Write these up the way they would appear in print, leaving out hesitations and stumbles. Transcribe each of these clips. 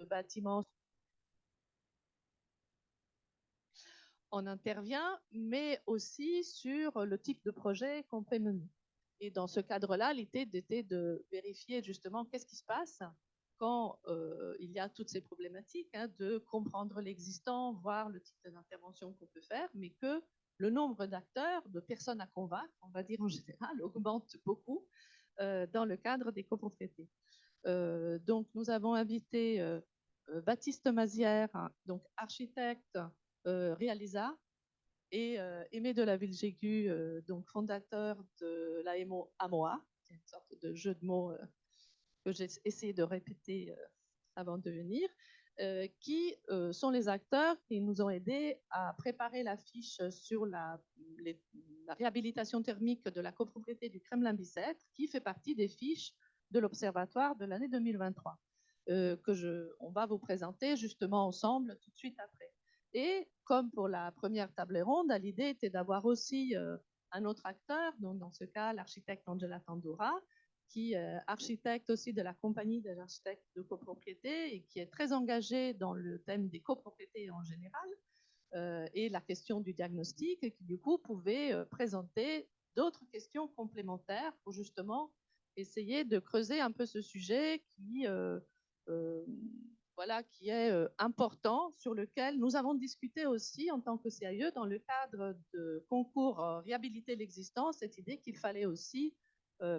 bâtiments. On intervient, mais aussi sur le type de projet qu'on peut mener. Et dans ce cadre-là, l'idée était de vérifier justement qu'est-ce qui se passe quand il y a toutes ces problématiques, hein, de comprendre l'existant, voir le type d'intervention qu'on peut faire, mais que le nombre d'acteurs, de personnes à convaincre, on va dire en général, augmente beaucoup dans le cadre des copropriétés. Donc, nous avons invité Baptiste Mazière, donc architecte, Réalisa, et Aimé de la Villégu, donc fondateur de la AMOA, c'est une sorte de jeu de mots que j'ai essayé de répéter avant de venir, qui sont les acteurs qui nous ont aidés à préparer la fiche sur la réhabilitation thermique de la copropriété du Kremlin-Bicêtre, qui fait partie des fiches de l'Observatoire de l'année 2023, on va vous présenter justement ensemble tout de suite après. Et comme pour la première table ronde, l'idée était d'avoir aussi un autre acteur, donc dans ce cas l'architecte Angela Tandoura, qui est architecte aussi de la compagnie des architectes de copropriété et qui est très engagé dans le thème des copropriétés en général et la question du diagnostic, et qui du coup pouvait présenter d'autres questions complémentaires pour justement essayer de creuser un peu ce sujet qui voilà, qui est important, sur lequel nous avons discuté aussi en tant que CAE dans le cadre de concours Réhabiliter l'existant, cette idée qu'il fallait aussi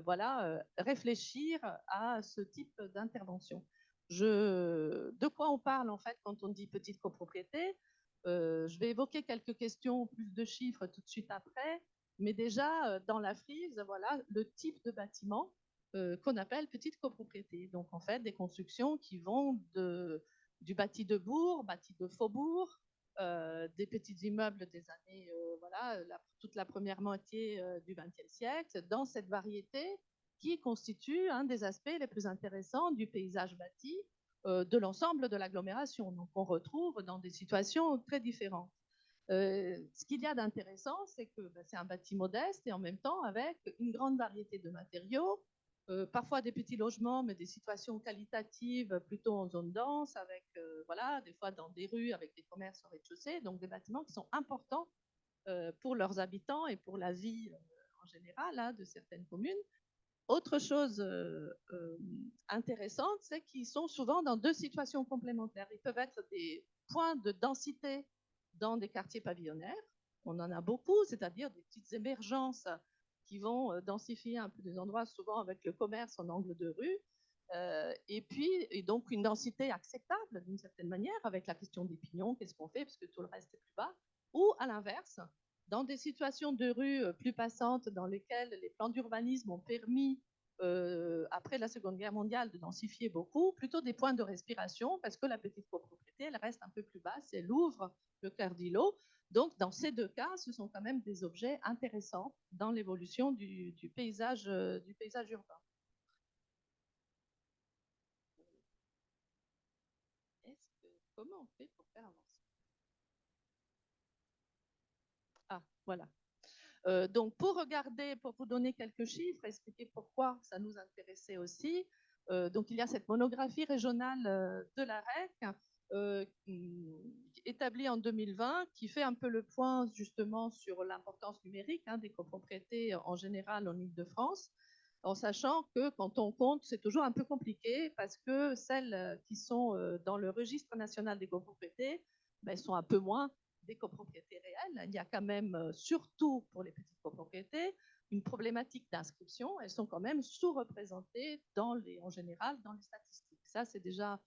voilà, réfléchir à ce type d'intervention. De quoi on parle en fait quand on dit petite copropriété? Je vais évoquer quelques questions, plus de chiffres tout de suite après, mais déjà dans la frise, voilà le type de bâtiment qu'on appelle petite copropriété. Donc en fait, des constructions qui vont du bâti de bourg, bâti de faubourg, des petits immeubles des années, voilà, toute la première moitié du XXe siècle, dans cette variété qui constitue un des aspects les plus intéressants du paysage bâti de l'ensemble de l'agglomération. Donc on retrouve dans des situations très différentes. Ce qu'il y a d'intéressant, c'est que c'est un bâti modeste et en même temps avec une grande variété de matériaux, parfois des petits logements, mais des situations qualitatives plutôt en zone dense, avec voilà, des fois dans des rues avec des commerces au rez-de-chaussée, donc des bâtiments qui sont importants pour leurs habitants et pour la vie en général hein, de certaines communes. Autre chose intéressante, c'est qu'ils sont souvent dans deux situations complémentaires. Ils peuvent être des points de densité dans des quartiers pavillonnaires. On en a beaucoup, c'est-à-dire des petites émergences qui vont densifier un peu des endroits, souvent avec le commerce en angle de rue. Et donc une densité acceptable d'une certaine manière, avec la question des pignons, qu'est-ce qu'on fait, parce que tout le reste est plus bas. Ou à l'inverse, dans des situations de rue plus passantes dans lesquelles les plans d'urbanisme ont permis, après la Seconde Guerre mondiale, de densifier beaucoup, plutôt des points de respiration, parce que la petite copropriété, elle reste un peu plus basse, elle ouvre le cœur d'îlot. Donc, dans ces deux cas, ce sont quand même des objets intéressants dans l'évolution du paysage urbain. Comment on fait pour faire avancer? Ah, voilà. Donc, pour regarder, pour vous donner quelques chiffres, expliquer pourquoi ça nous intéressait aussi, donc il y a cette monographie régionale de la REC, établie en 2020, qui fait un peu le point justement sur l'importance numérique hein, des copropriétés en général en Île-de-France, en sachant que quand on compte, c'est toujours un peu compliqué parce que celles qui sont dans le registre national des copropriétés ben, sont un peu moins des copropriétés réelles. Il y a quand même, surtout pour les petites copropriétés, une problématique d'inscription. Elles sont quand même sous-représentées en général dans les statistiques. Ça, c'est déjà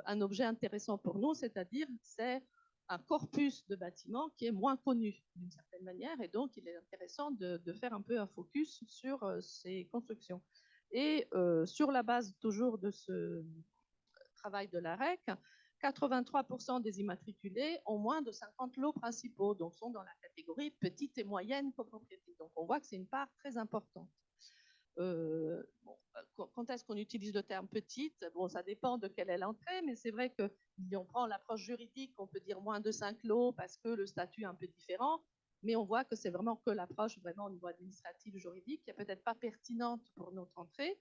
un objet intéressant pour nous, c'est-à-dire c'est un corpus de bâtiments qui est moins connu d'une certaine manière, et donc il est intéressant de faire un peu un focus sur ces constructions. Et sur la base toujours de ce travail de la REC, 83% des immatriculés ont moins de 50 lots principaux, donc sont dans la catégorie petite et moyenne copropriété. Donc on voit que c'est une part très importante. Bon, quand est-ce qu'on utilise le terme petite? Bon, ça dépend de quelle est l'entrée, mais c'est vrai que si on prend l'approche juridique, on peut dire moins de 5 lots parce que le statut est un peu différent, mais on voit que c'est vraiment que l'approche vraiment au niveau administratif, juridique, qui n'est peut-être pas pertinente pour notre entrée.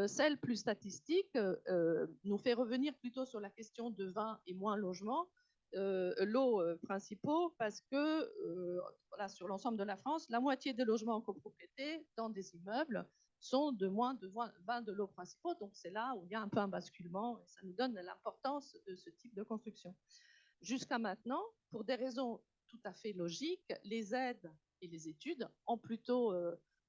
Celle plus statistique nous fait revenir plutôt sur la question de 20 et moins logements, lots principaux, parce que voilà, sur l'ensemble de la France, la moitié des logements en copropriété dans des immeubles sont de moins de 20 de lots principaux. Donc c'est là où il y a un peu un basculement et ça nous donne l'importance de ce type de construction. Jusqu'à maintenant, pour des raisons tout à fait logiques, les aides et les études ont plutôt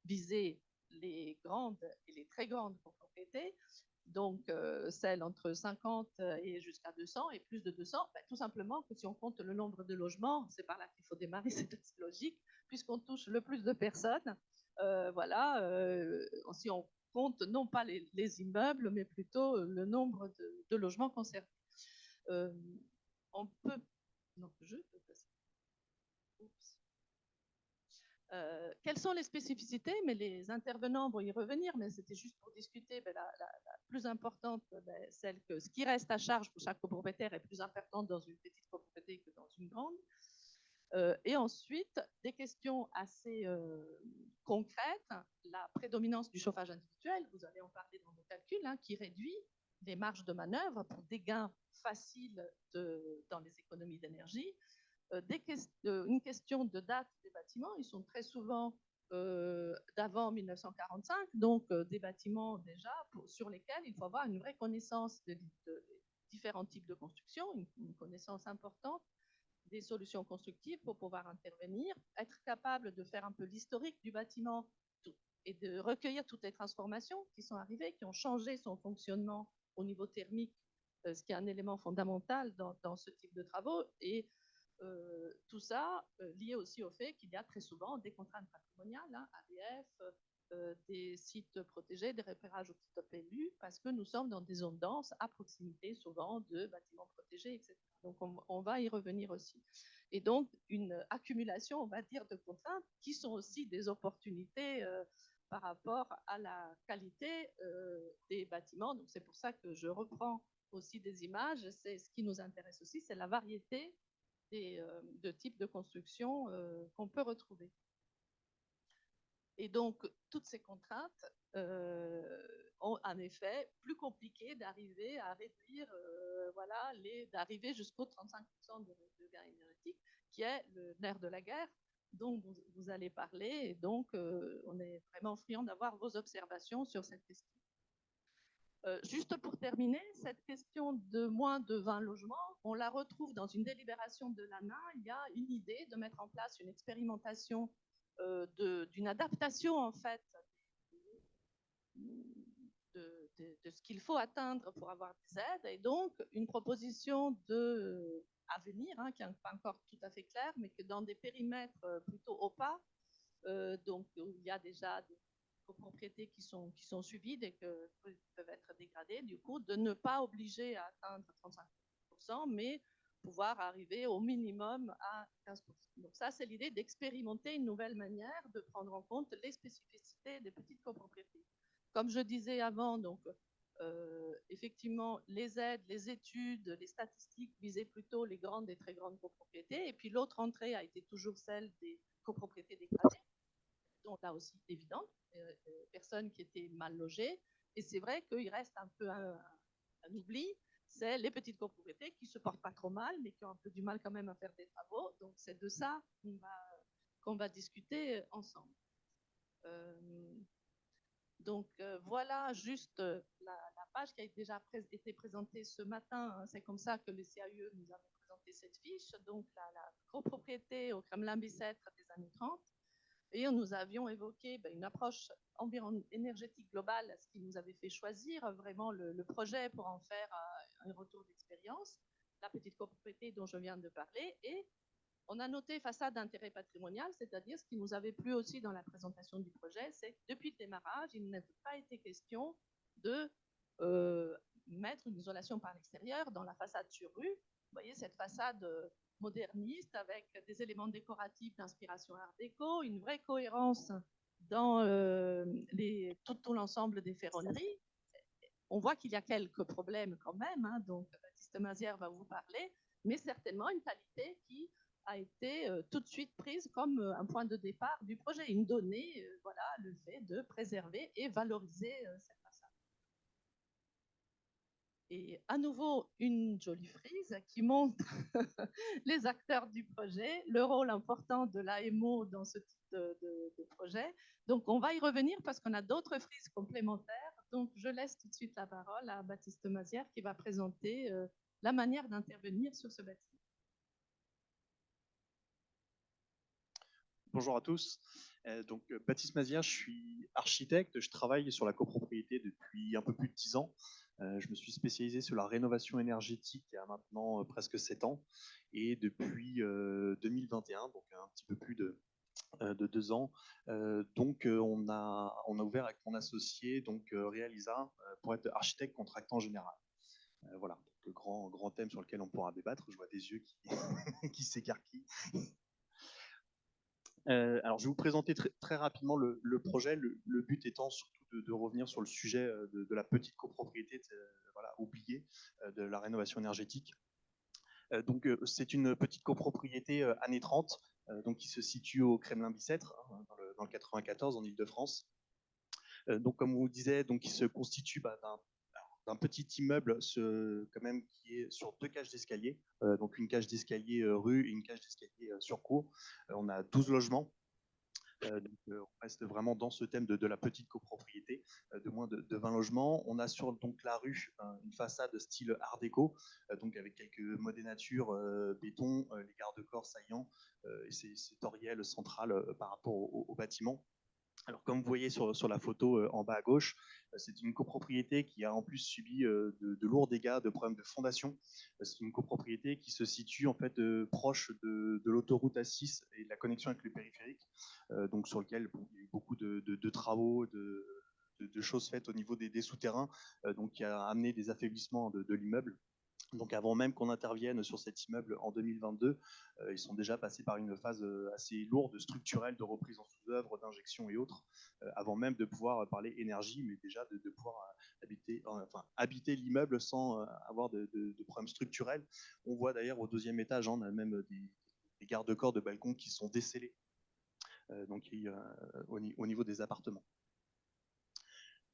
visé les grandes et les très grandes copropriétés, donc celles entre 50 et jusqu'à 200 et plus de 200, ben, tout simplement que si on compte le nombre de logements, c'est par là qu'il faut démarrer, c'est assez logique, puisqu'on touche le plus de personnes. Voilà, si on compte non pas les immeubles, mais plutôt le nombre de logements concernés. On peut. Non, je peux passer. Oups. Quelles sont les spécificités? Mais les intervenants vont y revenir, mais c'était juste pour discuter. Ben, la plus importante, ben, celle que ce qui reste à charge pour chaque copropriétaire est plus importante dans une petite copropriété que dans une grande. Et ensuite, des questions assez concrètes. La prédominance du chauffage individuel, vous allez en parler dans vos calculs, hein, qui réduit les marges de manœuvre pour des gains faciles dans les économies d'énergie. Une question de date des bâtiments, ils sont très souvent d'avant 1945, donc des bâtiments déjà sur lesquels il faut avoir une vraie connaissance de différents types de construction, une connaissance importante des solutions constructives pour pouvoir intervenir, être capable de faire un peu l'historique du bâtiment et de recueillir toutes les transformations qui sont arrivées, qui ont changé son fonctionnement au niveau thermique, ce qui est un élément fondamental dans ce type de travaux. Et tout ça lié aussi au fait qu'il y a très souvent des contraintes patrimoniales, hein, ADF, des sites protégés, des repérages au petit PLU, parce que nous sommes dans des zones denses à proximité souvent de bâtiments protégés, etc. Donc on va y revenir aussi. Et donc une accumulation, on va dire, de contraintes qui sont aussi des opportunités par rapport à la qualité des bâtiments. Donc c'est pour ça que je reprends aussi des images. C'est ce qui nous intéresse aussi, c'est la variété de types de construction qu'on peut retrouver. Et donc, toutes ces contraintes ont en effet plus compliqué d'arriver à réduire, voilà, d'arriver jusqu'au 35% de gains énergétiques, qui est le nerf de la guerre dont vous allez parler. Et donc, on est vraiment friand d'avoir vos observations sur cette question. Juste pour terminer, cette question de moins de 20 logements, on la retrouve dans une délibération de l'ANA. Il y a une idée de mettre en place une expérimentation d'une adaptation en fait de ce qu'il faut atteindre pour avoir des aides, et donc une proposition à venir, hein, qui n'est pas encore tout à fait claire, mais que dans des périmètres plutôt opaques, donc où il y a déjà des copropriétés qui sont suivies et qui peuvent être dégradées, du coup, de ne pas obliger à atteindre 35%, mais pouvoir arriver au minimum à 15%. Donc ça, c'est l'idée d'expérimenter une nouvelle manière de prendre en compte les spécificités des petites copropriétés. Comme je disais avant, donc effectivement, les aides, les études, les statistiques visaient plutôt les grandes et très grandes copropriétés, et puis l'autre entrée a été toujours celle des copropriétés dégradées, donc là aussi évidente, personnes qui étaient mal logées. Et c'est vrai qu'il reste un peu un oubli, c'est les petites copropriétés qui ne se portent pas trop mal, mais qui ont un peu du mal quand même à faire des travaux. Donc c'est de ça qu'on va discuter ensemble. Donc voilà juste la page qui a déjà été présentée ce matin. C'est comme ça que le CAUE nous avait présenté cette fiche. Donc la copropriété au Kremlin-Bicêtre des années 30. Et nous avions évoqué une approche énergétique globale, ce qui nous avait fait choisir vraiment le projet pour en faire un retour d'expérience, la petite copropriété dont je viens de parler. Et on a noté façade d'intérêt patrimonial, c'est-à-dire ce qui nous avait plu aussi dans la présentation du projet, c'est que depuis le démarrage, il n'a pas été question de mettre une isolation par l'extérieur dans la façade sur rue. Vous voyez cette façade moderniste avec des éléments décoratifs d'inspiration art déco, une vraie cohérence dans tout l'ensemble des ferronneries. On voit qu'il y a quelques problèmes quand même, hein, donc Baptiste Mazière va vous parler, mais certainement une qualité qui a été tout de suite prise comme un point de départ du projet, une donnée, voilà, le fait de préserver et valoriser cette façade. Et à nouveau, une jolie frise qui montre les acteurs du projet, le rôle important de l'AMO dans ce type de projet. Donc, on va y revenir parce qu'on a d'autres frises complémentaires. Donc, je laisse tout de suite la parole à Baptiste Mazière qui va présenter la manière d'intervenir sur ce bâtiment. Bonjour à tous. Baptiste Mazière, je suis architecte, je travaille sur la copropriété depuis un peu plus de 10 ans. Je me suis spécialisé sur la rénovation énergétique il y a maintenant presque 7 ans. Et depuis 2021, donc un petit peu plus de 2 ans, on a ouvert avec mon associé, Réalisa, pour être architecte contractant général. Voilà, donc, le grand thème sur lequel on pourra débattre. Je vois des yeux qui, qui s'écarquillent. Alors, je vais vous présenter très rapidement le projet. Le but étant surtout de revenir sur le sujet de la petite copropriété, voilà, oubliée, de la rénovation énergétique. C'est une petite copropriété années 30, qui se situe au Kremlin-Bicêtre, hein, dans le 94, en Ile-de-France. Comme on vous disait, il se constitue d'un petit immeuble quand même qui est sur 2 cages d'escalier, donc une cage d'escalier rue et une cage d'escalier sur cour. On a 12 logements. On reste vraiment dans ce thème de la petite copropriété de moins de 20 logements. On a sur la rue une façade style art déco, avec quelques modénatures béton, les garde-corps saillants et ces toriels centrales par rapport au bâtiment. Alors, comme vous voyez sur la photo en bas à gauche, c'est une copropriété qui a en plus subi de lourds dégâts, de problèmes de fondation. C'est une copropriété qui se situe en fait proche de l'autoroute A6 et de la connexion avec le périphérique, sur lequel il y a eu beaucoup de travaux, de choses faites au niveau des souterrains, qui a amené des affaiblissements de l'immeuble. Donc avant même qu'on intervienne sur cet immeuble en 2022, ils sont déjà passés par une phase assez lourde, structurelle, de reprise en sous-œuvre, d'injection et autres, avant même de pouvoir parler énergie, mais déjà de pouvoir habiter l'immeuble sans avoir de problèmes structurels. On voit d'ailleurs au 2e étage, on a même des garde-corps de balcon qui sont décellés au niveau des appartements.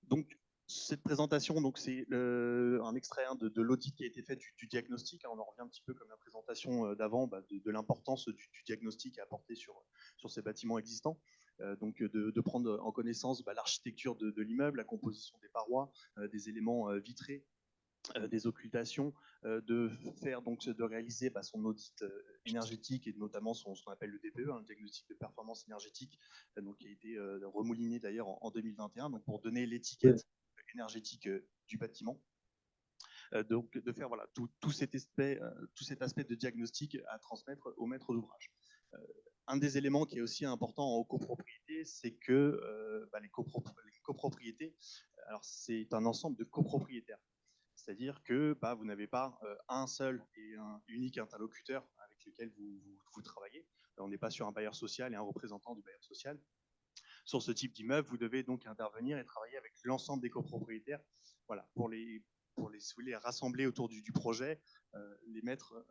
Donc, cette présentation, c'est un extrait de l'audit qui a été fait du diagnostic. On en revient un petit peu comme la présentation d'avant, de l'importance du diagnostic à apporter sur ces bâtiments existants. De prendre en connaissance l'architecture de l'immeuble, la composition des parois, des éléments vitrés, des occultations, de réaliser son audit énergétique et notamment ce qu'on appelle le DPE, le diagnostic de performance énergétique, qui a été remouliné d'ailleurs en 2021, pour donner l'étiquette énergétique du bâtiment. De faire voilà, tout cet aspect de diagnostic à transmettre au maître d'ouvrage. Un des éléments qui est aussi important en copropriété, c'est que les copropriétés, alors c'est un ensemble de copropriétaires. C'est-à-dire que vous n'avez pas un seul et un unique interlocuteur avec lequel vous travaillez. On n'est pas sur un bailleur social et un représentant du bailleur social. Sur ce type d'immeuble, vous devez donc intervenir et travailler avec l'ensemble des copropriétaires, voilà, pour les rassembler autour du projet, les mettre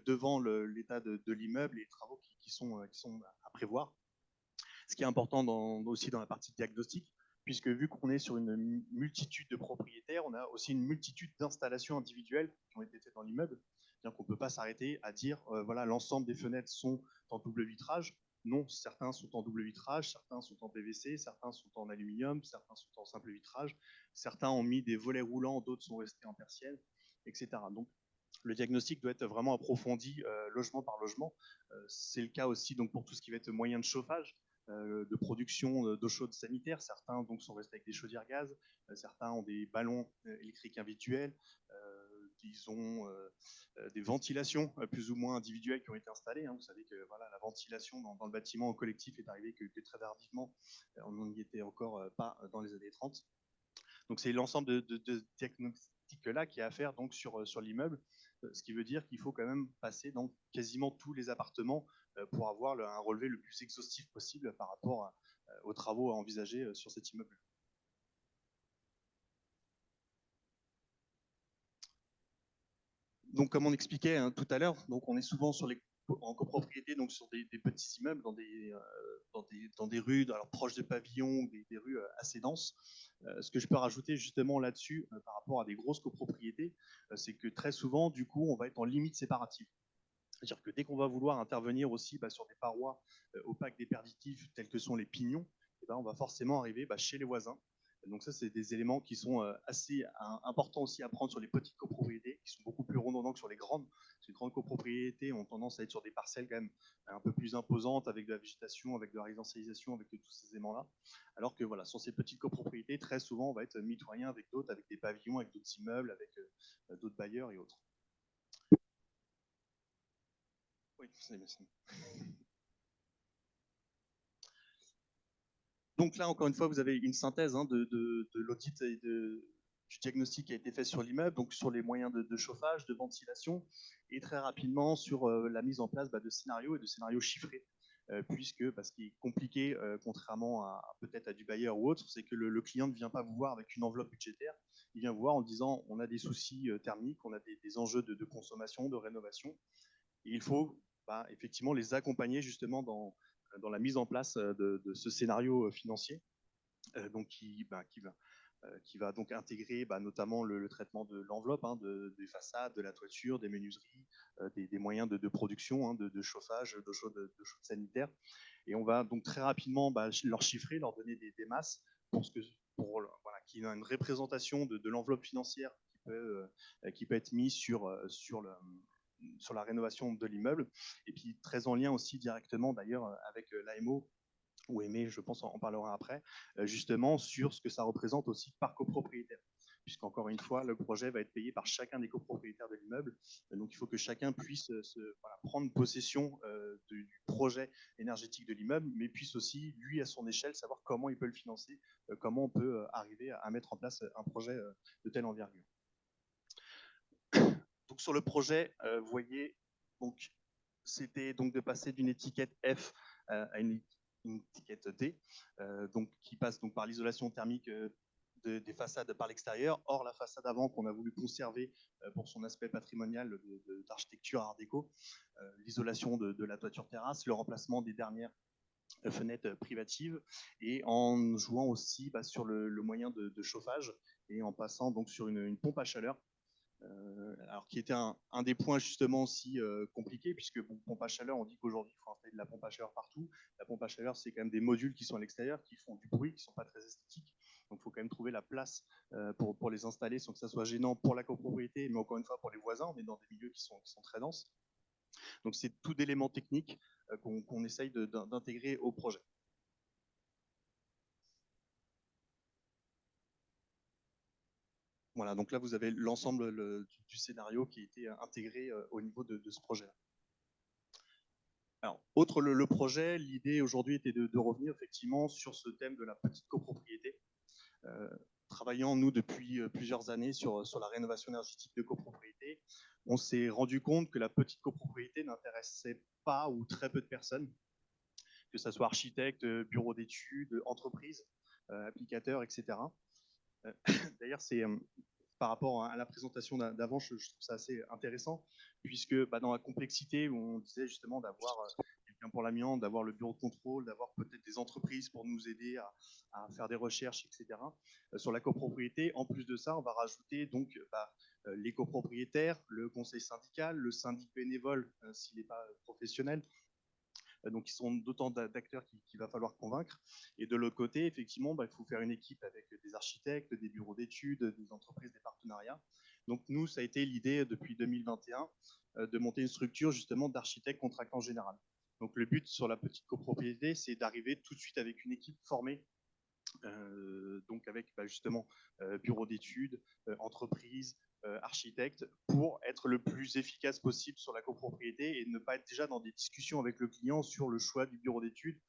devant l'état de l'immeuble et les travaux qui sont à prévoir. Ce qui est important aussi dans la partie diagnostic, puisque vu qu'on est sur une multitude de propriétaires, on a aussi une multitude d'installations individuelles qui ont été faites dans l'immeuble. C'est-à-dire qu'on ne peut pas s'arrêter à dire voilà, l'ensemble des fenêtres sont en double vitrage. Non, certains sont en double vitrage, certains sont en PVC, certains sont en aluminium, certains sont en simple vitrage, certains ont mis des volets roulants, d'autres sont restés en persienne, etc. Donc, le diagnostic doit être vraiment approfondi logement par logement. C'est le cas aussi pour tout ce qui va être moyen de chauffage, de production d'eau chaude sanitaire. Certains sont restés avec des chaudières gaz, certains ont des ballons électriques individuels, ils ont des ventilations plus ou moins individuelles qui ont été installées. Vous savez que voilà, la ventilation dans le bâtiment au collectif est arrivée que très tardivement. On n'y était encore pas dans les années 30. Donc c'est l'ensemble de diagnostics-là qui est à faire sur l'immeuble, ce qui veut dire qu'il faut quand même passer dans quasiment tous les appartements pour avoir un relevé le plus exhaustif possible par rapport aux travaux à envisager sur cet immeuble. Donc, comme on expliquait tout à l'heure, on est souvent sur les en copropriété, donc sur des petits immeubles, dans des rues alors, proches de pavillons, des rues assez denses. Ce que je peux rajouter justement là-dessus, par rapport à des grosses copropriétés, c'est que très souvent, du coup, on va être en limite séparative. C'est-à-dire que dès qu'on va vouloir intervenir aussi sur des parois opaques déperditifs tels que sont les pignons, eh ben, on va forcément arriver chez les voisins. Donc ça, c'est des éléments qui sont assez importants aussi à prendre sur les petites copropriétés, qui sont beaucoup plus redondants que sur les grandes. Parce que les grandes copropriétés ont tendance à être sur des parcelles quand même un peu plus imposantes, avec de la végétation, avec de la résidentialisation, avec tous ces éléments-là. Alors que voilà, sur ces petites copropriétés, très souvent, on va être mitoyen avec d'autres, avec des pavillons, avec d'autres immeubles, avec d'autres bailleurs et autres. Oui, c'est bien. Donc là, encore une fois, vous avez une synthèse de l'audit et du diagnostic qui a été fait sur l'immeuble, donc sur les moyens de chauffage, de ventilation, et très rapidement sur la mise en place de scénarios et de scénarios chiffrés. Puisque ce qui est compliqué, contrairement peut-être à du bailleur ou autre, c'est que le client ne vient pas vous voir avec une enveloppe budgétaire, il vient vous voir en disant on a des soucis thermiques, on a des enjeux de consommation, de rénovation, et il faut effectivement les accompagner justement dans la mise en place de ce scénario financier, donc qui va donc intégrer notamment le traitement de l'enveloppe, des façades, de la toiture, des menuiseries, des moyens de production, de chauffage, de chaude sanitaire. Et on va donc très rapidement leur chiffrer, leur donner des masses pour qu'il y ait une représentation de l'enveloppe financière qui peut être mise sur la rénovation de l'immeuble, et puis très en lien aussi directement d'ailleurs avec l'AMO, ou Aimé, je pense, en parlera après, justement sur ce que ça représente aussi par copropriétaire. Puisqu'encore une fois, le projet va être payé par chacun des copropriétaires de l'immeuble. Donc il faut que chacun puisse prendre possession du projet énergétique de l'immeuble, mais puisse aussi, lui, à son échelle, savoir comment il peut le financer, comment on peut arriver à mettre en place un projet de telle envergure. Donc sur le projet, vous voyez, c'était donc de passer d'une étiquette F à une étiquette D, donc qui passe donc par l'isolation thermique des façades par l'extérieur. Or, la façade avant qu'on a voulu conserver pour son aspect patrimonial d'architecture art déco, l'isolation de la toiture terrasse, le remplacement des dernières fenêtres privatives, et en jouant aussi sur le moyen de chauffage, et en passant donc sur une pompe à chaleur, alors qui était un des points justement aussi compliqués, puisque pompe à chaleur, on dit qu'aujourd'hui il faut installer de la pompe à chaleur partout. La pompe à chaleur, c'est quand même des modules qui sont à l'extérieur, qui font du bruit, qui ne sont pas très esthétiques. Donc il faut quand même trouver la place pour les installer sans que ça soit gênant pour la copropriété, mais encore une fois pour les voisins. On est dans des milieux qui sont très denses. Donc c'est tout d'éléments techniques qu'on essaye d'intégrer au projet. Voilà, donc là vous avez l'ensemble du scénario qui a été intégré au niveau de ce projet-là. Alors, outre le projet, l'idée aujourd'hui était de revenir effectivement sur ce thème de la petite copropriété. Travaillant, nous, depuis plusieurs années sur la rénovation énergétique de copropriété, on s'est rendu compte que la petite copropriété n'intéressait pas ou très peu de personnes, que ce soit architectes, bureaux d'études, entreprises, applicateurs, etc. D'ailleurs, c'est par rapport à la présentation d'avant, je trouve ça assez intéressant, puisque dans la complexité, où on disait justement d'avoir quelqu'un pour l'amiante, d'avoir le bureau de contrôle, d'avoir peut-être des entreprises pour nous aider à faire des recherches, etc. Sur la copropriété, en plus de ça, on va rajouter donc les copropriétaires, le conseil syndical, le syndic bénévole s'il n'est pas professionnel. Donc, ils sont d'autant d'acteurs qu'il va falloir convaincre. Et de l'autre côté, effectivement, il faut faire une équipe avec des architectes, des bureaux d'études, des entreprises, des partenariats. Donc, nous, ça a été l'idée depuis 2021 de monter une structure justement d'architectes contractants général. Donc, le but sur la petite copropriété, c'est d'arriver tout de suite avec une équipe formée, donc avec justement bureau d'études, entreprises, architecte, pour être le plus efficace possible sur la copropriété et ne pas être déjà dans des discussions avec le client sur le choix du bureau d'études,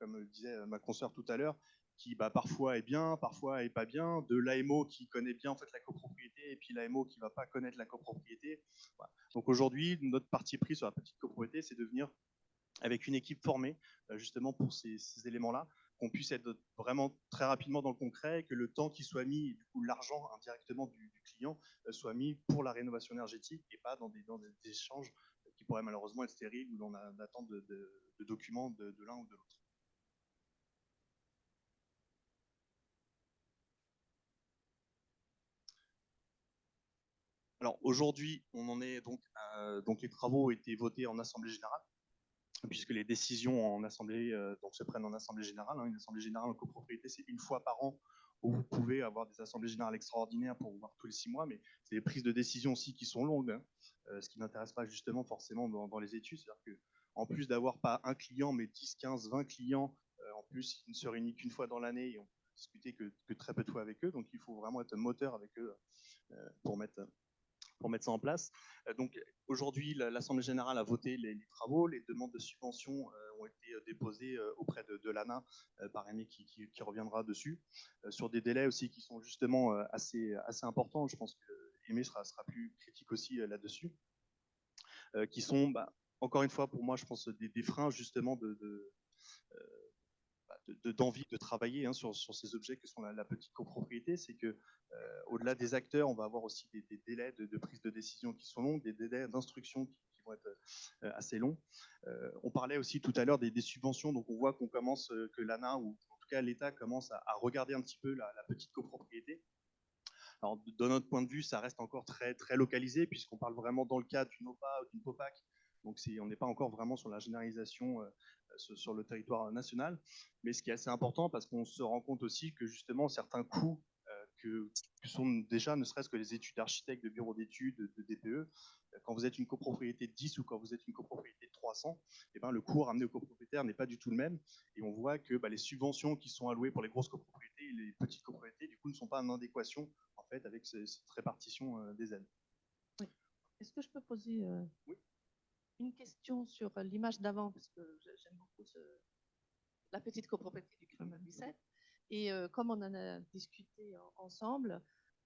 comme le disait ma consoeur tout à l'heure, qui parfois est bien, parfois est pas bien, de l'AMO qui connaît bien en fait la copropriété et puis l'AMO qui va pas connaître la copropriété. Voilà. Donc aujourd'hui, notre parti pris sur la petite copropriété, c'est de venir avec une équipe formée justement pour ces éléments-là, qu'on puisse être vraiment très rapidement dans le concret, que le temps qui soit mis, et du coup l'argent indirectement du client, soit mis pour la rénovation énergétique et pas dans des échanges qui pourraient malheureusement être stériles ou dans l'attente de documents de l'un ou de l'autre. Alors aujourd'hui, on en est donc les travaux ont été votés en assemblée générale, puisque les décisions en assemblée donc se prennent en assemblée générale. Une assemblée générale en copropriété, c'est une fois par an où vous pouvez avoir des assemblées générales extraordinaires pour vous voir tous les 6 mois, mais c'est des prises de décision aussi qui sont longues, ce qui n'intéresse pas justement forcément dans les études. C'est-à-dire qu'en plus d'avoir pas un client, mais 10, 15, 20 clients, en plus, ils ne se réunissent qu'une fois dans l'année et on peut discuter que très peu de fois avec eux. Donc il faut vraiment être moteur avec eux pour mettre ça en place. Donc aujourd'hui, l'Assemblée générale a voté les travaux, les demandes de subvention ont été déposées auprès de l'ANA par Aimé qui reviendra dessus, sur des délais aussi qui sont justement assez importants. Je pense que Aimé sera plus critique aussi là-dessus, qui sont, encore une fois, pour moi, je pense, des freins justement d'envie de travailler sur ces objets que sont la petite copropriété. C'est que au-delà des acteurs, on va avoir aussi des délais de prise de décision qui sont longs, des délais d'instruction qui vont être assez longs. On parlait aussi tout à l'heure des subventions, donc on voit qu'on commence, que l'ANA ou en tout cas l'État commence à regarder un petit peu la petite copropriété. Alors, de notre point de vue, ça reste encore très, très localisé, puisqu'on parle vraiment dans le cas d'une OPA ou d'une POPAC. Donc, on n'est pas encore vraiment sur la généralisation sur le territoire national. Mais ce qui est assez important, parce qu'on se rend compte aussi que justement, certains coûts que sont déjà, ne serait-ce que les études d'architectes, de bureaux d'études, de DPE, quand vous êtes une copropriété de 10 ou quand vous êtes une copropriété de 300, eh ben, le coût ramené aux copropriétaires n'est pas du tout le même. Et on voit que les subventions qui sont allouées pour les grosses copropriétés et les petites copropriétés, du coup, ne sont pas en adéquation en fait, avec cette répartition des aides. Oui. Est-ce que je peux poser oui. une question sur l'image d'avant, parce que j'aime beaucoup la petite copropriété du Kremlin 17. Et comme on en a discuté ensemble,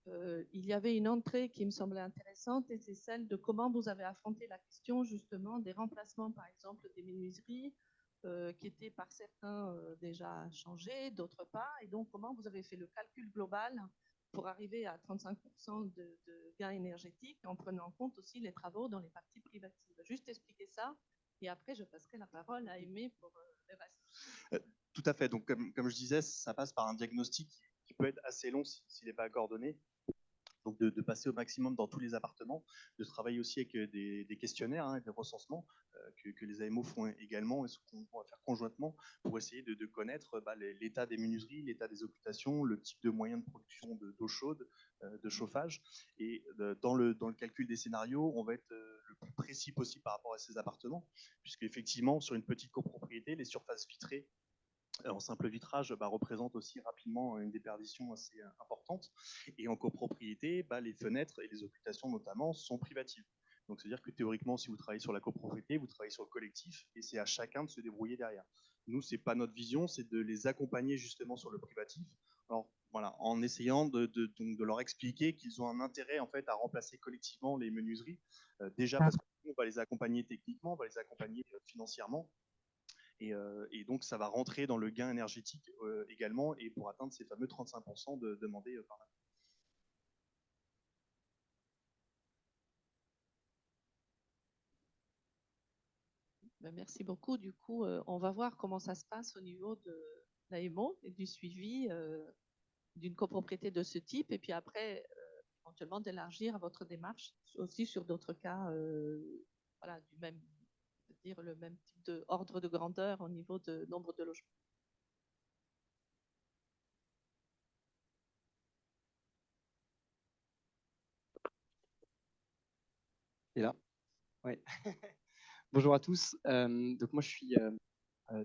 il y avait une entrée qui me semblait intéressante, et c'est celle de comment vous avez affronté la question justement des remplacements, par exemple, des menuiseries qui étaient par certains déjà changées, d'autres pas, et donc comment vous avez fait le calcul global pour arriver à 35% de gains énergétiques en prenant en compte aussi les travaux dans les parties privatives. Juste expliquer ça, et après je passerai la parole à Aimé pour le reste. Tout à fait. Donc, comme je disais, ça passe par un diagnostic qui peut être assez long s'il n'est pas coordonné. Donc, de passer au maximum dans tous les appartements, de travailler aussi avec des questionnaires, des recensements que les AMO font également et ce qu'on va faire conjointement pour essayer de connaître l'état des menuiseries, l'état des occupations, le type de moyens de production d'eau chaude, de chauffage. Et dans le calcul des scénarios, on va être le plus précis possible par rapport à ces appartements, puisque effectivement, sur une petite copropriété, les surfaces vitrées en simple vitrage représente aussi rapidement une déperdition assez importante. Et en copropriété, les fenêtres et les occultations notamment sont privatives. Donc c'est-à-dire que théoriquement, si vous travaillez sur la copropriété, vous travaillez sur le collectif et c'est à chacun de se débrouiller derrière. Nous, c'est pas notre vision, c'est de les accompagner justement sur le privatif. Alors voilà, en essayant donc de leur expliquer qu'ils ont un intérêt en fait à remplacer collectivement les menuiseries, déjà parce qu'on va les accompagner techniquement, on va les accompagner financièrement. Et donc, ça va rentrer dans le gain énergétique également, et pour atteindre ces fameux 35% demandés par la. Merci beaucoup. Du coup, on va voir comment ça se passe au niveau de l'AMO et du suivi d'une copropriété de ce type. Et puis après, éventuellement d'élargir votre démarche aussi sur d'autres cas, voilà, du même, dire le même type d'ordre de grandeur au niveau de nombre de logements. Et là, ouais. Bonjour à tous. Donc moi je suis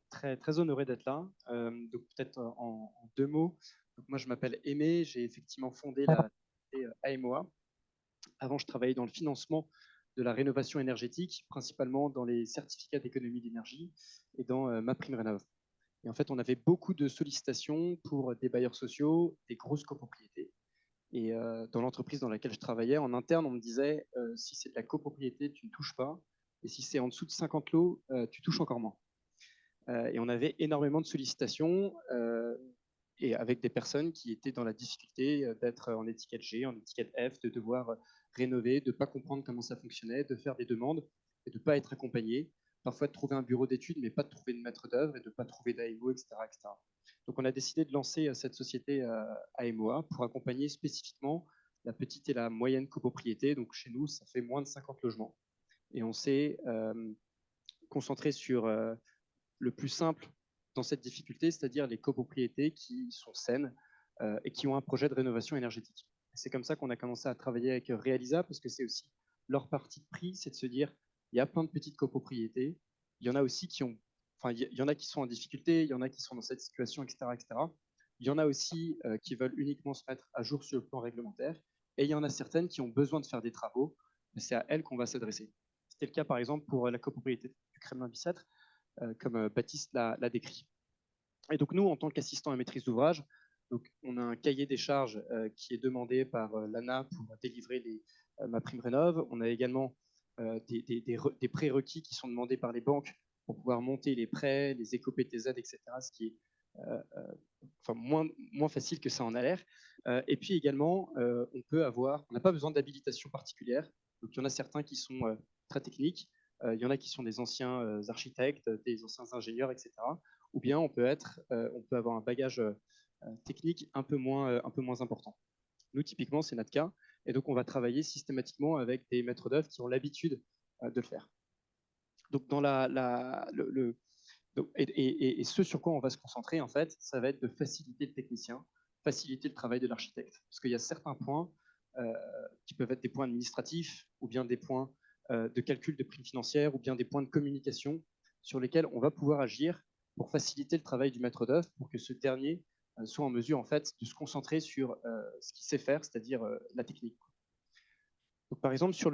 très très honoré d'être là. Donc peut-être en 2 mots. Donc moi je m'appelle Aimé. J'ai effectivement fondé la société AMOA. Avant je travaillais dans le financement de la rénovation énergétique, principalement dans les certificats d'économie d'énergie et dans MaPrimeRénov'. Et en fait on avait beaucoup de sollicitations pour des bailleurs sociaux, des grosses copropriétés. Et dans l'entreprise dans laquelle je travaillais, en interne, on me disait si c'est de la copropriété, tu ne touches pas. Et si c'est en dessous de 50 lots, tu touches encore moins. Et on avait énormément de sollicitations et avec des personnes qui étaient dans la difficulté d'être en étiquette G, en étiquette F, de devoir rénover, de ne pas comprendre comment ça fonctionnait, de faire des demandes et de ne pas être accompagné, parfois de trouver un bureau d'études, mais pas de trouver de maître d'œuvre et de ne pas trouver d'AMO, etc., etc. Donc on a décidé de lancer cette société AMOA pour accompagner spécifiquement la petite et la moyenne copropriété. Donc chez nous, ça fait moins de 50 logements. Et on s'est concentré sur le plus simple dans cette difficulté, c'est-à-dire les copropriétés qui sont saines et qui ont un projet de rénovation énergétique. C'est comme ça qu'on a commencé à travailler avec Realisa, parce que c'est aussi leur parti de prix, c'est de se dire, il y a plein de petites copropriétés, il y en a aussi qui ont, enfin, il y en a qui sont en difficulté, il y en a qui sont dans cette situation, etc., etc. Il y en a aussi qui veulent uniquement se mettre à jour sur le plan réglementaire, et il y en a certaines qui ont besoin de faire des travaux, mais c'est à elles qu'on va s'adresser. C'était le cas, par exemple, pour la copropriété du Kremlin-Bicêtre, comme Baptiste l'a décrit. Et donc nous, en tant qu'assistant à maîtrise d'ouvrage, on a un cahier des charges qui est demandé par l'ANA pour délivrer MaPrimeRénov'. On a également des prérequis qui sont demandés par les banques pour pouvoir monter les prêts, les éco-PTZ, etc., ce qui est moins facile que ça en a l'air. Et puis également, on n'a pas besoin d'habilitation particulière. Donc il y en a certains qui sont très techniques, il y en a qui sont des anciens architectes, des anciens ingénieurs, etc. Ou bien on peut avoir un bagage technique un peu moins important. Nous, typiquement, c'est notre cas. Et donc, on va travailler systématiquement avec des maîtres d'œuvre qui ont l'habitude de le faire. Donc, et ce sur quoi on va se concentrer, en fait, ça va être de faciliter le technicien, faciliter le travail de l'architecte. Parce qu'il y a certains points qui peuvent être des points administratifs, ou bien des points de calcul de primes financières, ou bien des points de communication sur lesquels on va pouvoir agir pour faciliter le travail du maître d'œuvre, pour que ce dernier soit en mesure, en fait, de se concentrer sur ce qu'il sait faire, c'est-à-dire la technique. Donc, par exemple, sur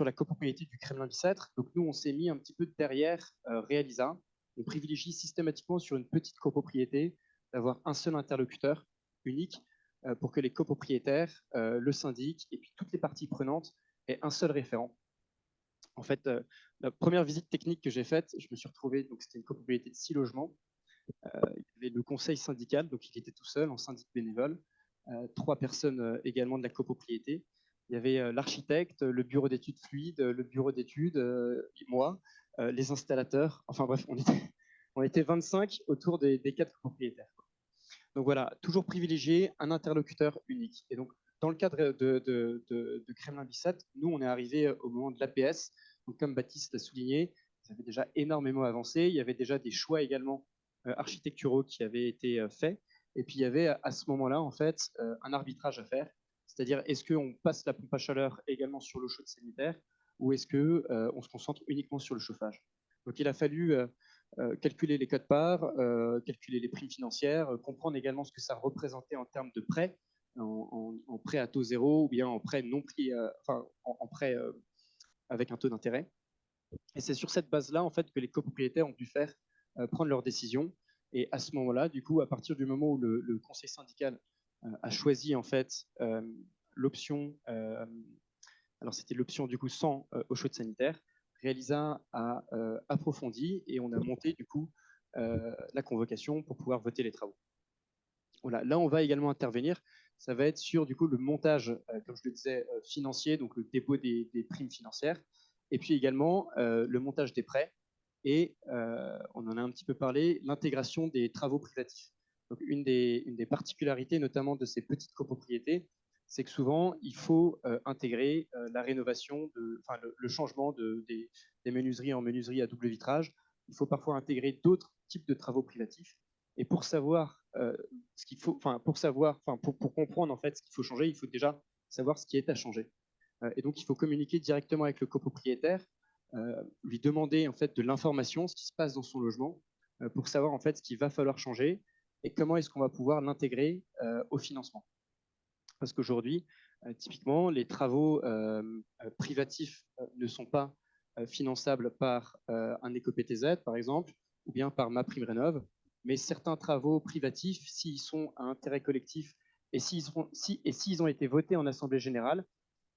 la copropriété du Kremlin-Bicêtre, donc nous, on s'est mis un petit peu derrière Realisa. On privilégie systématiquement sur une petite copropriété d'avoir un seul interlocuteur unique pour que les copropriétaires, le syndic et puis toutes les parties prenantes aient un seul référent. En fait, la première visite technique que j'ai faite, je me suis retrouvé, donc c'était une copropriété de 6 logements. Il y avait le conseil syndical, donc il était tout seul en syndic bénévole, 3 personnes également de la copropriété. Il y avait l'architecte, le bureau d'études fluides, le bureau d'études, moi, les installateurs. Enfin bref, on était 25 autour des 4 copropriétaires. Donc voilà, toujours privilégier un interlocuteur unique. Et donc, dans le cadre de Kremlin-Bicêtre, nous, on est arrivé au moment de l'APS. Donc, comme Baptiste l'a souligné, ça avait déjà énormément avancé. Il y avait déjà des choix également architecturaux qui avaient été faits. Et puis, il y avait à ce moment-là, en fait, un arbitrage à faire. C'est-à-dire, est-ce qu'on passe la pompe à chaleur également sur l'eau chaude sanitaire ou est-ce qu'on se concentre uniquement sur le chauffage? Donc, il a fallu calculer les codes-parts, calculer les primes financières, comprendre également ce que ça représentait en termes de prêts, en prêt à taux zéro ou bien en prêt non pris, en prêt avec un taux d'intérêt. Et c'est sur cette base-là en fait que les copropriétaires ont pu faire prendre leurs décisions. Et à ce moment-là, du coup, à partir du moment où le conseil syndical a choisi en fait l'option, alors c'était l'option du coup sans eau chaude sanitaire, Realisa a approfondi et on a monté du coup la convocation pour pouvoir voter les travaux. Voilà, là on va également intervenir, ça va être sur du coup le montage, comme je le disais, financier, donc le dépôt des primes financières, et puis également le montage des prêts, et on en a un petit peu parlé, l'intégration des travaux privatifs. Donc une des particularités notamment de ces petites copropriétés, c'est que souvent il faut intégrer la rénovation, le changement des menuiseries en menuiseries à double vitrage. Il faut parfois intégrer d'autres types de travaux privatifs. Et pour savoir ce qu'il faut, pour comprendre en fait ce qu'il faut changer, il faut déjà savoir ce qui est à changer. Et donc il faut communiquer directement avec le copropriétaire, lui demander en fait de l'information, ce qui se passe dans son logement, pour savoir en fait ce qu'il va falloir changer et comment est-ce qu'on va pouvoir l'intégrer au financement. Parce qu'aujourd'hui, typiquement, les travaux privatifs ne sont pas finançables par un éco-PTZ, par exemple, ou bien par MaPrimeRénov', mais certains travaux privatifs, s'ils sont à intérêt collectif et s'ils ont été votés en assemblée générale,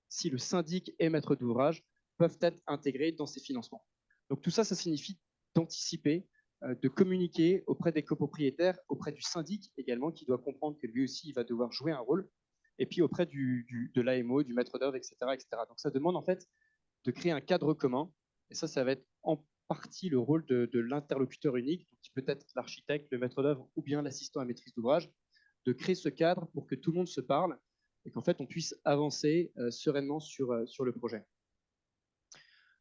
si le syndic et maître d'ouvrage peuvent être intégrés dans ces financements. Donc tout ça, ça signifie d'anticiper, de communiquer auprès des copropriétaires, auprès du syndic également, qui doit comprendre que lui aussi, il va devoir jouer un rôle, et puis auprès de l'AMO, du maître d'œuvre, etc., etc. Donc ça demande en fait de créer un cadre commun Et ça va être en partie le rôle de l'interlocuteur unique, qui peut être l'architecte, le maître d'œuvre ou bien l'assistant à maîtrise d'ouvrage, de créer ce cadre pour que tout le monde se parle et qu'en fait on puisse avancer sereinement sur le projet.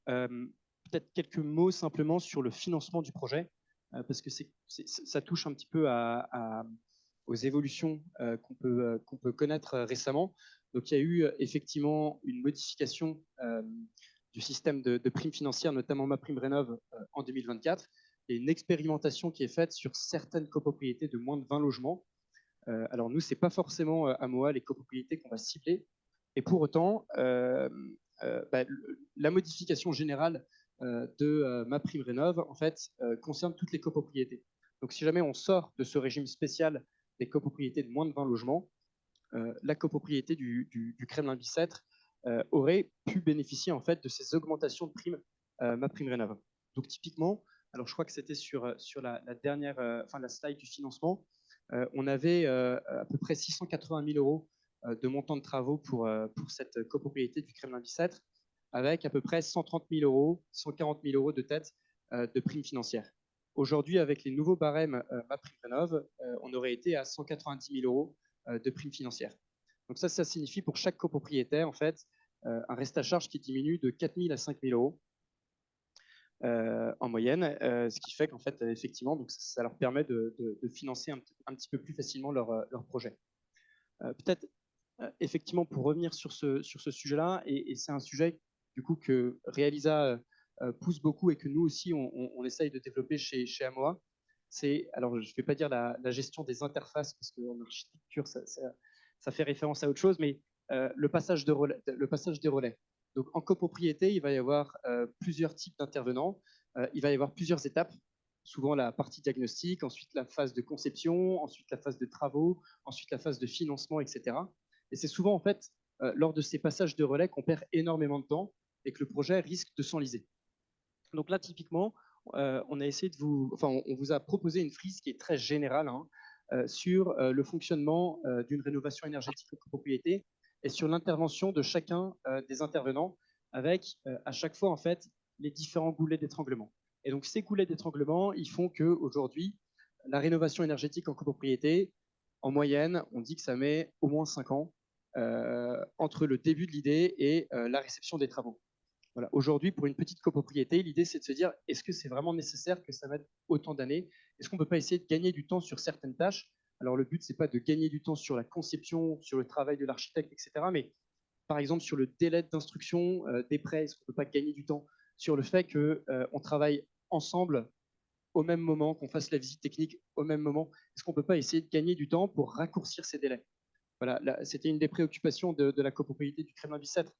Peut-être quelques mots simplement sur le financement du projet, parce que ça touche un petit peu aux évolutions qu'on peut connaître récemment. Donc il y a eu effectivement une modification du système de primes financières, notamment MaPrimeRénov' en 2024, et une expérimentation qui est faite sur certaines copropriétés de moins de 20 logements. Alors nous, ce n'est pas forcément à MOA les copropriétés qu'on va cibler, et pour autant, la modification générale de MaPrimeRénov' en fait concerne toutes les copropriétés. Donc si jamais on sort de ce régime spécial des copropriétés de moins de 20 logements, la copropriété du Kremlin-Bicêtre aurait pu bénéficier en fait de ces augmentations de primes MaPrimeRénov'. Donc typiquement, alors je crois que c'était sur la dernière, la slide du financement, on avait à peu près 680 000 euros de montant de travaux pour cette copropriété du Kremlin-Bicêtre, avec à peu près 130 000 euros, 140 000 euros de tête de primes financières. Aujourd'hui, avec les nouveaux barèmes MaPrimeRénov', on aurait été à 190 000 euros de primes financières. Donc ça signifie pour chaque copropriétaire, en fait, un reste à charge qui diminue de 4 000 à 5 000 euros en moyenne, ce qui fait qu'en fait, effectivement, donc ça leur permet de financer un petit peu plus facilement leur projet. Peut-être, effectivement, pour revenir sur ce sujet-là, et c'est un sujet du coup que Realiza pousse beaucoup et que nous aussi, on essaye de développer chez AMOA, c'est, alors je ne vais pas dire la gestion des interfaces, parce qu'en architecture, ça fait référence à autre chose, mais le passage des relais. Donc en copropriété, il va y avoir plusieurs types d'intervenants, il va y avoir plusieurs étapes, souvent la partie diagnostic, ensuite la phase de conception, ensuite la phase de travaux, ensuite la phase de financement, etc. Et c'est souvent en fait lors de ces passages de relais qu'on perd énormément de temps et que le projet risque de s'enliser. Donc là, typiquement, on a essayé on vous a proposé une frise qui est très générale sur le fonctionnement d'une rénovation énergétique de copropriété et sur l'intervention de chacun des intervenants, avec à chaque fois en fait les différents goulets d'étranglement. Et donc ces goulets d'étranglement, ils font que aujourd'hui, la rénovation énergétique en copropriété, en moyenne, on dit que ça met au moins 5 ans entre le début de l'idée et la réception des travaux. Voilà. Aujourd'hui, pour une petite copropriété, l'idée, c'est de se dire, est-ce que c'est vraiment nécessaire que ça mette autant d'années? Est-ce qu'on ne peut pas essayer de gagner du temps sur certaines tâches? Alors, le but, ce n'est pas de gagner du temps sur la conception, sur le travail de l'architecte, etc. Mais par exemple, sur le délai d'instruction des prêts, est-ce qu'on ne peut pas gagner du temps sur le fait qu'on travaille ensemble au même moment, qu'on fasse la visite technique au même moment? Est-ce qu'on ne peut pas essayer de gagner du temps pour raccourcir ces délais? Voilà, c'était une des préoccupations de la copropriété du Kremlin-Bicêtre.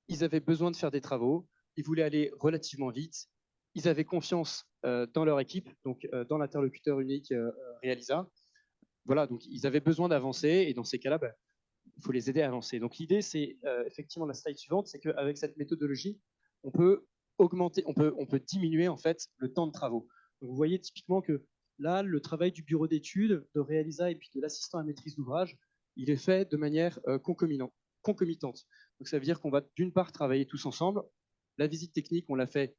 Ils avaient besoin de faire des travaux, ils voulaient aller relativement vite, ils avaient confiance dans leur équipe, donc dans l'interlocuteur unique Realiza. Voilà, donc ils avaient besoin d'avancer, et dans ces cas-là, il faut les aider à avancer. Donc l'idée, c'est effectivement la slide suivante, c'est qu'avec cette méthodologie, on peut augmenter, on peut diminuer en fait le temps de travaux. Donc vous voyez typiquement que là, le travail du bureau d'études, de Realiza et puis de l'assistant à maîtrise d'ouvrage, il est fait de manière concomitante. Donc ça veut dire qu'on va d'une part travailler tous ensemble. La visite technique, on l'a fait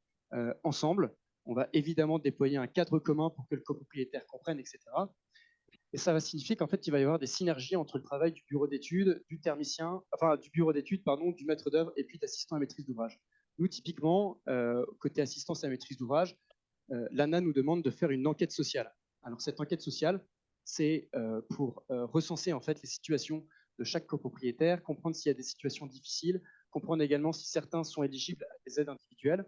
ensemble. On va évidemment déployer un cadre commun pour que le copropriétaire comprenne, etc. Et ça va signifier qu'en fait, il va y avoir des synergies entre le travail du bureau d'études, du bureau d'études, du maître d'œuvre et puis d'assistant à maîtrise d'ouvrage. Nous, typiquement, côté assistance à maîtrise d'ouvrage, l'ANA nous demande de faire une enquête sociale. Alors cette enquête sociale, c'est pour recenser en fait les situations de chaque copropriétaire, comprendre s'il y a des situations difficiles, comprendre également si certains sont éligibles à des aides individuelles.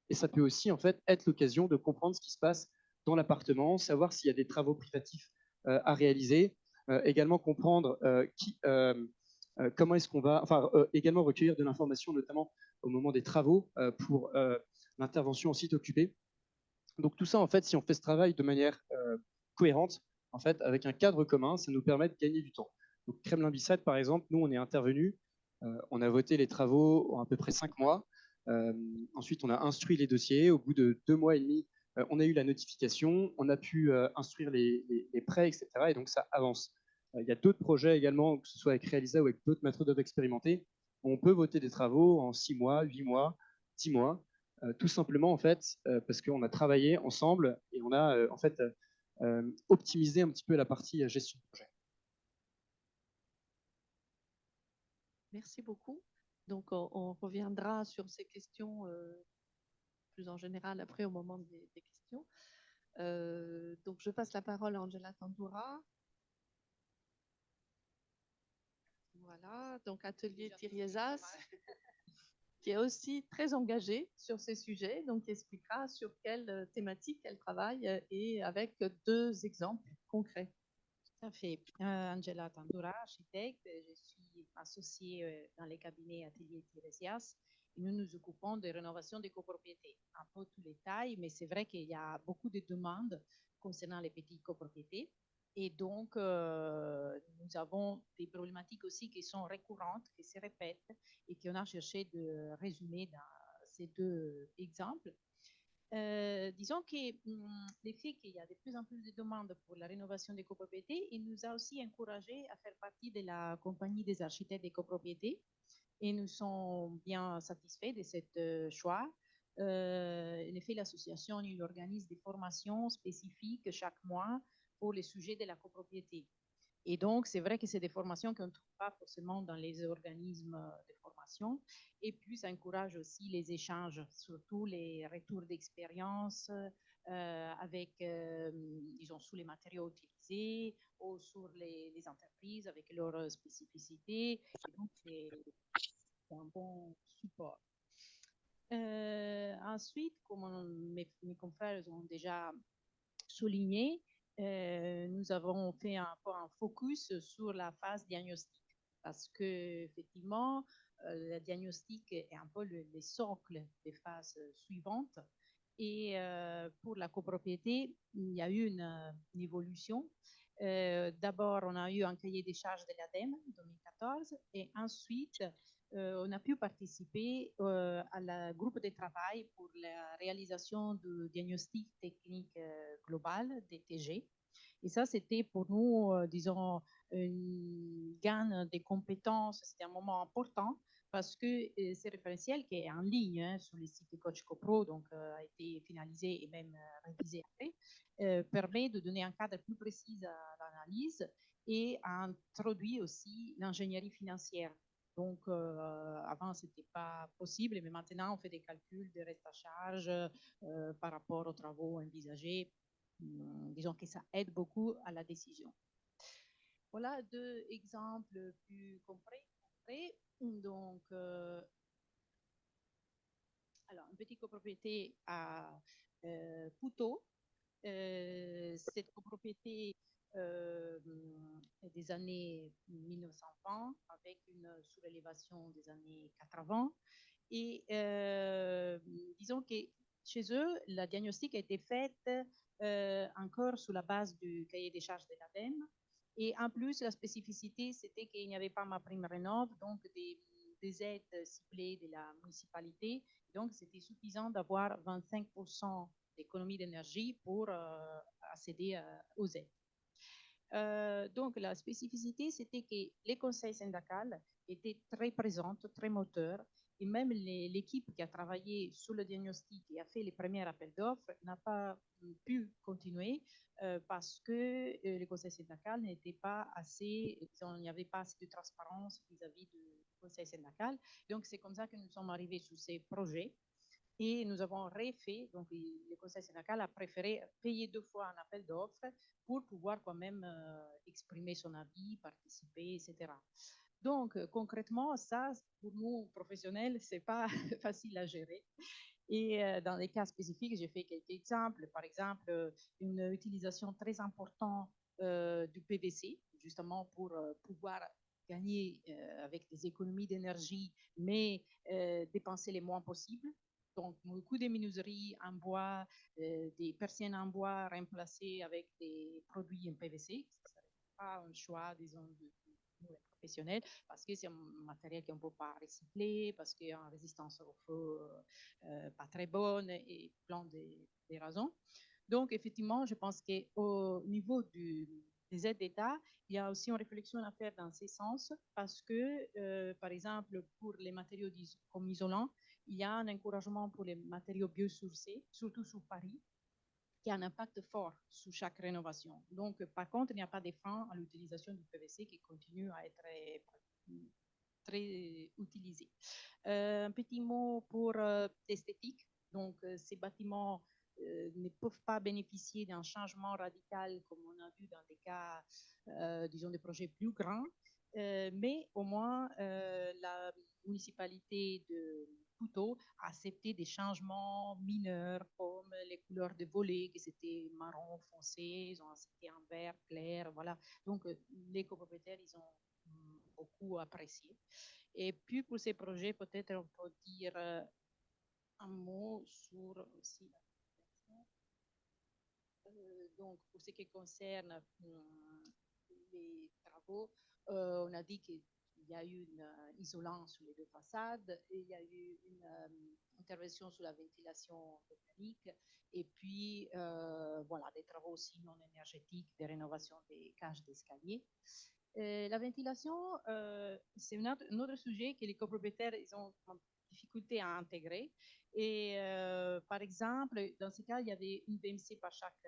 Et ça peut aussi en fait être l'occasion de comprendre ce qui se passe dans l'appartement, savoir s'il y a des travaux privatifs à réaliser, également comprendre comment est-ce qu'on va, également recueillir de l'information, notamment au moment des travaux pour l'intervention en site occupé. Donc tout ça, en fait, si on fait ce travail de manière cohérente, en fait, avec un cadre commun, ça nous permet de gagner du temps. Donc Kremlin-Bicêtre, par exemple, nous, on est intervenu, on a voté les travaux en à peu près 5 mois. Ensuite, on a instruit les dossiers. Au bout de 2 mois et demi, on a eu la notification, on a pu instruire les prêts, etc. Et donc, ça avance. Il y a d'autres projets également, que ce soit avec Realiza ou avec d'autres maîtres d'œuvre expérimentés, où on peut voter des travaux en 6 mois, 8 mois, 10 mois. tout simplement en fait parce qu'on a travaillé ensemble et on a en fait optimisé un petit peu la partie gestion de projet. Merci beaucoup. Donc, on reviendra sur ces questions plus en général après au moment des questions. Donc, je passe la parole à Angela Tandoura. Voilà, donc Atelier Thiriezas, qui est aussi très engagée sur ces sujets, donc qui expliquera sur quelle thématique elle travaille et avec 2 exemples concrets. Tout à fait. Angela Tandoura, architecte, je suis associée dans les cabinets Atelier Thiriezas et nous nous occupons de rénovation des copropriétés. Un peu tous les tailles, mais c'est vrai qu'il y a beaucoup de demandes concernant les petites copropriétés. Et donc, nous avons des problématiques aussi qui sont récurrentes, qui se répètent et qu'on a cherché de résumer dans ces 2 exemples. Disons que le fait qu'il y a de plus en plus de demandes pour la rénovation des copropriétés, il nous a aussi encouragés à faire partie de la compagnie des architectes des copropriétés et nous sommes bien satisfaits de ce choix. En effet, l'association organise des formations spécifiques chaque mois pour les sujets de la copropriété. Et donc, c'est vrai que c'est des formations qu'on ne trouve pas forcément dans les organismes de formation. Et puis, ça encourage aussi les échanges, surtout les retours d'expérience avec, disons, sous les matériaux utilisés ou sur les entreprises avec leurs spécificités. Et donc, c'est un bon support. Ensuite, comme mes confrères ont déjà souligné, nous avons fait un focus sur la phase diagnostique parce que effectivement, le diagnostic est un peu le socle des phases suivantes. Et pour la copropriété, il y a eu une évolution. D'abord, on a eu un cahier des charges de l'ADEME en 2014 et ensuite, on a pu participer à la groupe de travail pour la réalisation du diagnostic technique global, DTG. Et ça, c'était pour nous, disons, une gain de compétences. C'était un moment important parce que ce référentiel qui est en ligne hein, sur le site de Coach CoPro, donc a été finalisé et même révisé après, permet de donner un cadre plus précis à l'analyse et introduit aussi l'ingénierie financière. Donc, avant, ce n'était pas possible, mais maintenant, on fait des calculs de reste à charge par rapport aux travaux envisagés. Disons que ça aide beaucoup à la décision. Voilà 2 exemples plus concrets. Donc, alors, une petite copropriété à Poutot. Cette copropriété des années 1920 avec une surélévation des années 80. Et disons que chez eux, la diagnostic a été faite encore sous la base du cahier des charges de l'ADEME. Et en plus, la spécificité, c'était qu'il n'y avait pas ma prime rénov, donc des aides ciblées de la municipalité. Donc, c'était suffisant d'avoir 25% d'économie d'énergie pour accéder aux aides. Donc, la spécificité, c'était que les conseils syndicaux étaient très présents, très moteurs, et même l'équipe qui a travaillé sur le diagnostic et a fait les premiers appels d'offres n'a pas pu continuer parce que les conseils syndicaux n'étaient pas assez, il n'y avait pas assez de transparence vis-à-vis du conseil syndical. Donc, c'est comme ça que nous sommes arrivés sur ces projets. Et nous avons refait, donc le conseil syndical a préféré payer 2 fois un appel d'offres pour pouvoir quand même exprimer son avis, participer, etc. Donc, concrètement, ça, pour nous, professionnels, ce n'est pas facile à gérer. Et dans les cas spécifiques, j'ai fait quelques exemples. Par exemple, une utilisation très importante du PVC, justement pour pouvoir gagner avec des économies d'énergie, mais dépenser les moins possible. Donc, beaucoup de menuiseries en bois, des persiennes en bois remplacées avec des produits en PVC. Ce ne serait pas un choix, disons, de professionnel parce que c'est un matériel qu'on ne peut pas recycler, parce qu'il y a une résistance au feu pas très bonne et plein de raisons. Donc, effectivement, je pense qu'au niveau des aides d'État, il y a aussi une réflexion à faire dans ce sens parce que, par exemple, pour les matériaux comme isolants, il y a un encouragement pour les matériaux biosourcés, surtout sur Paris, qui a un impact fort sur chaque rénovation. Donc, par contre, il n'y a pas de frein à l'utilisation du PVC qui continue à être très utilisé. Un petit mot pour l'esthétique. Donc, ces bâtiments ne peuvent pas bénéficier d'un changement radical comme on a vu dans des cas, disons, des projets plus grands. Mais au moins, la municipalité de Puteaux a accepté des changements mineurs comme les couleurs de volets, qui c'était marron foncé, ils ont accepté un vert clair, voilà. Donc, les copropriétaires, ils ont beaucoup apprécié. Et puis, pour ces projets, peut-être on peut dire un mot sur aussi donc, pour ce qui concerne les travaux, on a dit qu'il y a eu un isolant sur les deux façades, et il y a eu une intervention sur la ventilation mécanique, et puis voilà, des travaux aussi non énergétiques, des rénovations des cages d'escalier. La ventilation, c'est un autre sujet que les copropriétaires ils ont difficulté à intégrer. Et par exemple, dans ce cas, il y avait une VMC par chaque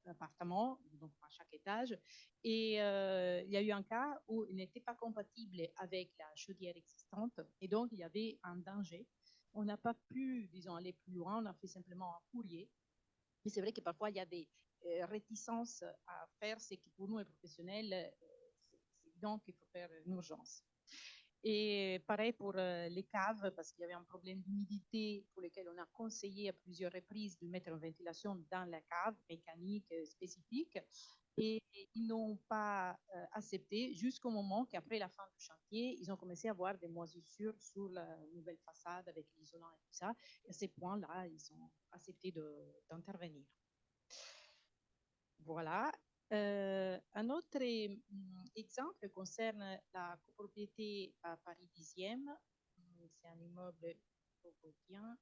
appartement, donc par chaque étage. Et il y a eu un cas où il n'était pas compatible avec la chaudière existante. Et donc, il y avait un danger. On n'a pas pu, disons, aller plus loin. On a fait simplement un courrier. Mais c'est vrai que parfois, il y a des réticences à faire. C'est que pour nous, les professionnels, c'est évident qu'il faut faire une urgence. Et pareil pour les caves, parce qu'il y avait un problème d'humidité pour lequel on a conseillé à plusieurs reprises de mettre une ventilation dans la cave mécanique spécifique. Et ils n'ont pas accepté jusqu'au moment qu'après la fin du chantier, ils ont commencé à avoir des moisissures sur la nouvelle façade avec l'isolant et tout ça. Et à ces points-là, ils ont accepté d'intervenir. Voilà. Un autre exemple concerne la copropriété à Paris 10e. C'est un immeuble bobotien.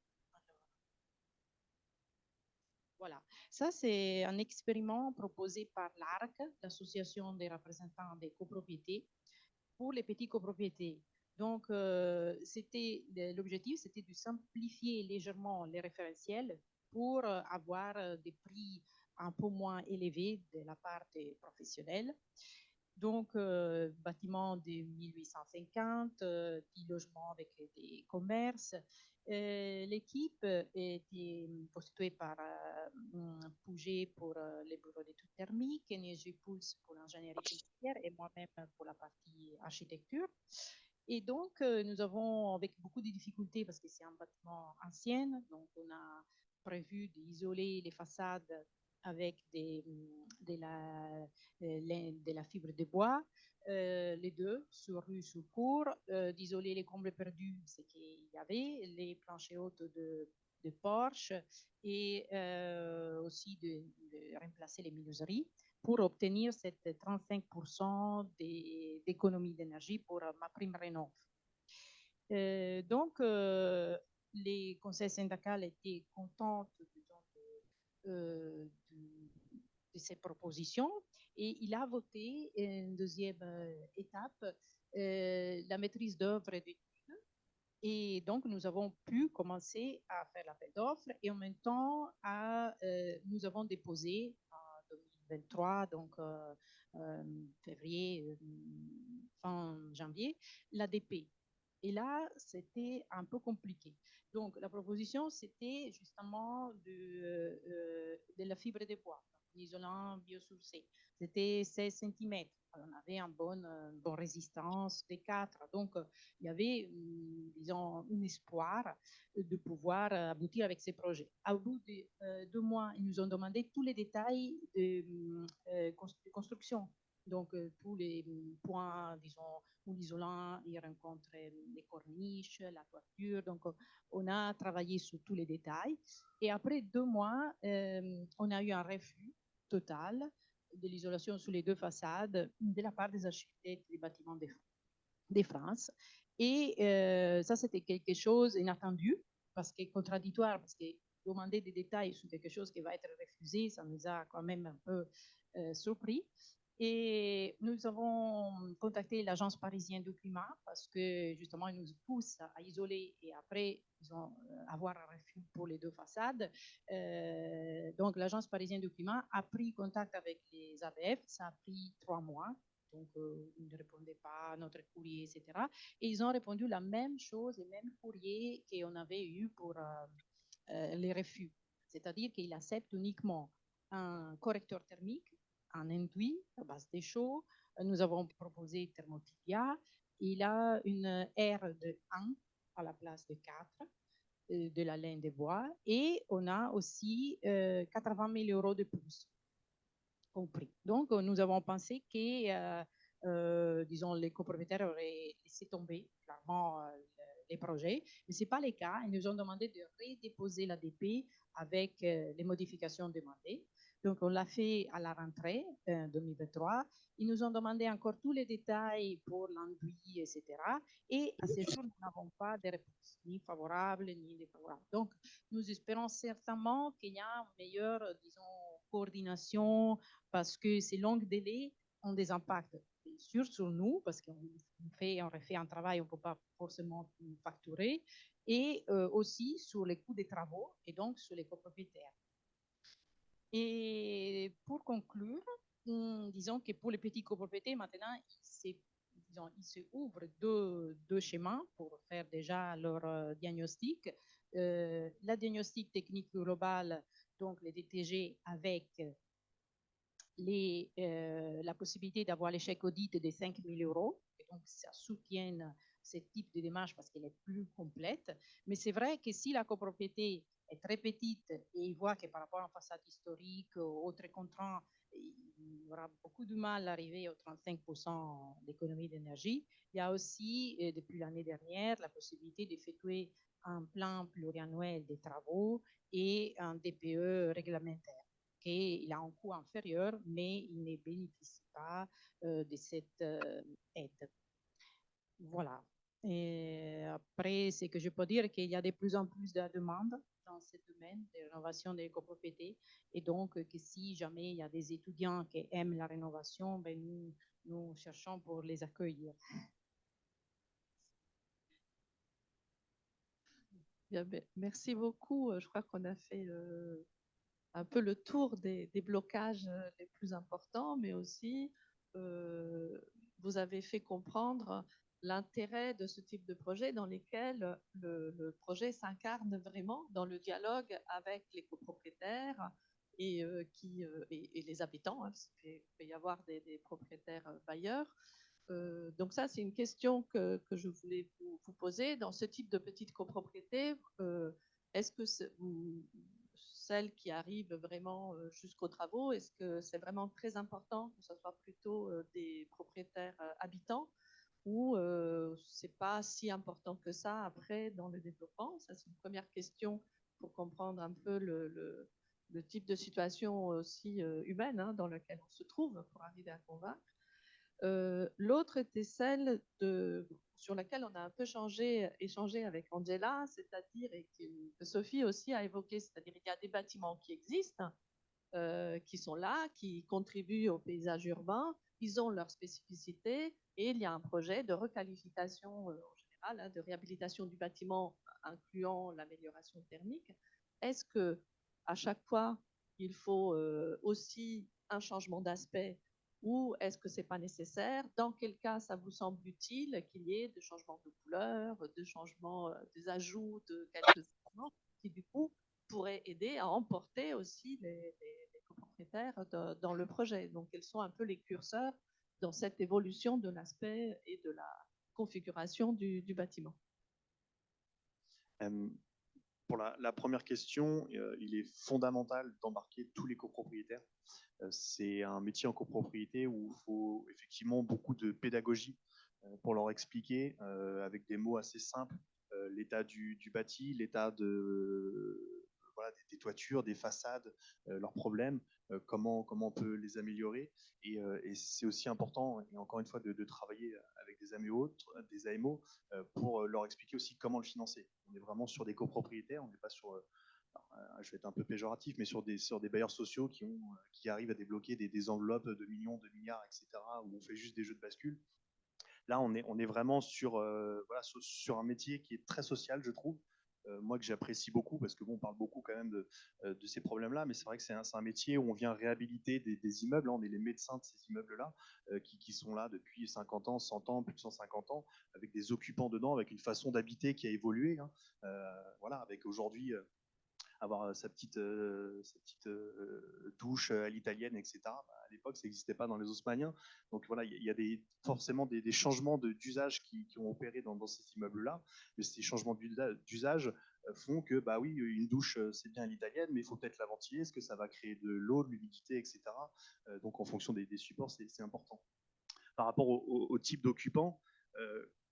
Voilà. Ça, c'est un expériment proposé par l'ARC, l'Association des représentants des copropriétés, pour les petits copropriétés. Donc, l'objectif, c'était de simplifier légèrement les référentiels pour avoir des prix un peu moins élevés de la part des professionnels. Donc, bâtiment de 1850, 10 logements avec des commerces. L'équipe était constituée par Pouget pour les bureaux d'études thermiques, Neige Pulse pour l'ingénierie financière et moi-même pour la partie architecture. Et donc, nous avons, avec beaucoup de difficultés, parce que c'est un bâtiment ancien, donc on a prévu d'isoler les façades avec de la fibre de bois, les deux, sur rue, sur cour, d'isoler les combles perdus, ce qu'il y avait, les planchers hautes de porche et aussi de remplacer les menuiseries pour obtenir cette 35% d'économie d'énergie pour ma prime rénov. Donc, les conseils syndicaux étaient contents de ces propositions et il a voté une deuxième étape, la maîtrise d'œuvre d'études. Et donc, nous avons pu commencer à faire l'appel d'offres et en même temps, nous avons déposé en 2023, donc février, fin janvier, l'ADP. Et là, c'était un peu compliqué. Donc, la proposition, c'était justement de la fibre de bois, l'isolant biosourcé. C'était 16 cm. On avait une bonne résistance des 4. Donc, il y avait, disons, un espoir de pouvoir aboutir avec ces projets. Au bout de 2 mois, ils nous ont demandé tous les détails de construction. Donc, tous les points, disons, où l'isolant, il rencontre les corniches, la toiture. Donc, on a travaillé sur tous les détails. Et après 2 mois, on a eu un refus total de l'isolation sur les deux façades de la part des architectes des bâtiments de France. Et ça, c'était quelque chose d'inattendu, parce que contradictoire, parce que demander des détails sur quelque chose qui va être refusé, ça nous a quand même un peu surpris. Et nous avons contacté l'Agence parisienne du climat parce que justement, ils nous poussent à isoler et après, ils ont avoir un refus pour les deux façades. Donc, l'Agence parisienne du climat a pris contact avec les ABF. Ça a pris 3 mois. Donc, ils ne répondaient pas à notre courrier, etc. Et ils ont répondu la même chose, le même courrier qu'on avait eu pour les refus. C'est-à-dire qu'ils acceptent uniquement un correcteur thermique, un enduit à base des chaux. Nous avons proposé Thermotibia. Il a une R de 1 à la place de 4 de la laine de bois. Et on a aussi 80 000 euros de plus compris. Donc, nous avons pensé que, disons, les copropriétaires auraient laissé tomber clairement les projets, mais ce n'est pas le cas. Ils nous ont demandé de redéposer l'ADP avec les modifications demandées. Donc, on l'a fait à la rentrée 2023. Ils nous ont demandé encore tous les détails pour l'enduit, etc. Et à ce jour, nous n'avons pas de réponse, ni favorable, ni défavorable. Donc, nous espérons certainement qu'il y a une meilleure, disons, coordination parce que ces longs délais ont des impacts, bien sûr, sur nous, parce qu'on refait un travail, on ne peut pas forcément facturer, et aussi sur les coûts des travaux et donc sur les copropriétaires. Et pour conclure, disons que pour les petits copropriétaires, maintenant, ils se ouvrent deux chemins pour faire déjà leur diagnostic. La diagnostic technique globale, donc les DTG avec la possibilité d'avoir l'échec audit de 5 000 euros. Et donc, ça soutient ce type de démarche parce qu'elle est plus complète. Mais c'est vrai que si la copropriété est très petite et il voit que par rapport à une façade historique ou autres contraintes, il aura beaucoup de mal à arriver aux 35% d'économie d'énergie. Il y a aussi, depuis l'année dernière, la possibilité d'effectuer un plan pluriannuel des travaux et un DPE réglementaire. Il a un coût inférieur, mais il ne bénéficie pas de cette aide. Voilà. Et après, c'est que je peux dire qu'il y a de plus en plus de demandes dans ce domaine de rénovation des copropriétés. Et donc, que si jamais il y a des étudiants qui aiment la rénovation, ben nous cherchons pour les accueillir. Bien, merci beaucoup. Je crois qu'on a fait un peu le tour des blocages les plus importants, mais aussi vous avez fait comprendre l'intérêt de ce type de projet dans lesquels le projet s'incarne vraiment dans le dialogue avec les copropriétaires et les habitants, hein, parce qu'il peut y avoir des propriétaires bailleurs. Donc ça, c'est une question que je voulais vous poser. Dans ce type de petite copropriété, est-ce que celles qui arrivent vraiment jusqu'aux travaux, est-ce que c'est vraiment très important que ce soit plutôt des propriétaires habitants ou c'est pas si important que ça après dans le développement? Ça, c'est une première question pour comprendre un peu le type de situation aussi humaine hein, dans laquelle on se trouve pour arriver à convaincre. L'autre était celle sur laquelle on a un peu échangé avec Angela, c'est-à-dire, et que Sophie aussi a évoqué, c'est-à-dire il y a des bâtiments qui existent, qui sont là, qui contribuent au paysage urbain, ils ont leurs spécificités, et il y a un projet de requalification en général, hein, de réhabilitation du bâtiment, incluant l'amélioration thermique. Est-ce que à chaque fois, il faut aussi un changement d'aspect ou est-ce que ce n'est pas nécessaire? Dans quel cas ça vous semble utile qu'il y ait des changements de couleur, des changements, des ajouts de quelques éléments qui du coup pourraient aider à emporter aussi les copropriétaires dans le projet. Donc, quels sont un peu les curseurs dans cette évolution de l'aspect et de la configuration du bâtiment? Pour la première question, il est fondamental d'embarquer tous les copropriétaires. C'est un métier en copropriété où il faut effectivement beaucoup de pédagogie pour leur expliquer avec des mots assez simples l'état du bâti, l'état voilà, des toitures, des façades, leurs problèmes, comment on peut les améliorer. Et c'est aussi important, et encore une fois, de travailler avec des AMO pour leur expliquer aussi comment le financer. On est vraiment sur des copropriétaires, on n'est pas sur je vais être un peu péjoratif, mais sur des bailleurs sociaux qui arrivent à débloquer des enveloppes de millions, de milliards, etc., où on fait juste des jeux de bascule. Là, on est vraiment sur un métier qui est très social, je trouve. Moi, que j'apprécie beaucoup, parce que bon, on parle beaucoup quand même de ces problèmes-là, mais c'est vrai que c'est un métier où on vient réhabiliter des immeubles. On est les médecins de ces immeubles-là, qui sont là depuis 50 ans, 100 ans, plus de 150 ans, avec des occupants dedans, avec une façon d'habiter qui a évolué. Voilà, avec aujourd'hui avoir sa petite douche à l'italienne, etc. À l'époque, ça n'existait pas dans les Haussmanniens. Donc voilà, il y a forcément des changements d'usage qui ont opéré dans ces immeubles-là. Mais ces changements d'usage font que, bah oui, une douche, c'est bien à l'italienne, mais il faut peut-être la ventiler. Est-ce que ça va créer de l'eau, de l'humidité, etc. Donc en fonction des supports, c'est important. Par rapport au type d'occupant,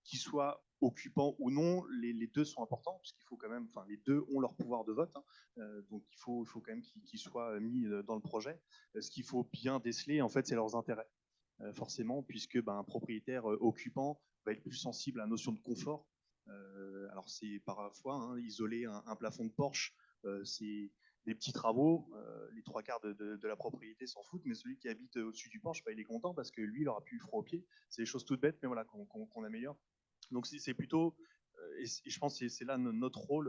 qu'ils soient occupants ou non, les deux sont importants, puisqu'il faut quand même, enfin, les deux ont leur pouvoir de vote, donc il faut quand même qu'ils soient mis dans le projet. Ce qu'il faut bien déceler, en fait, c'est leurs intérêts, forcément, puisque un propriétaire occupant va être plus sensible à la notion de confort. Alors c'est parfois isoler un plafond de Porsche, c'est des petits travaux, les trois quarts de la propriété s'en foutent, mais celui qui habite au-dessus du Porsche, il est content parce que lui, il aura plus le froid aux pieds. C'est des choses toutes bêtes, mais voilà, qu'on améliore. Donc c'est plutôt, et je pense que c'est là notre rôle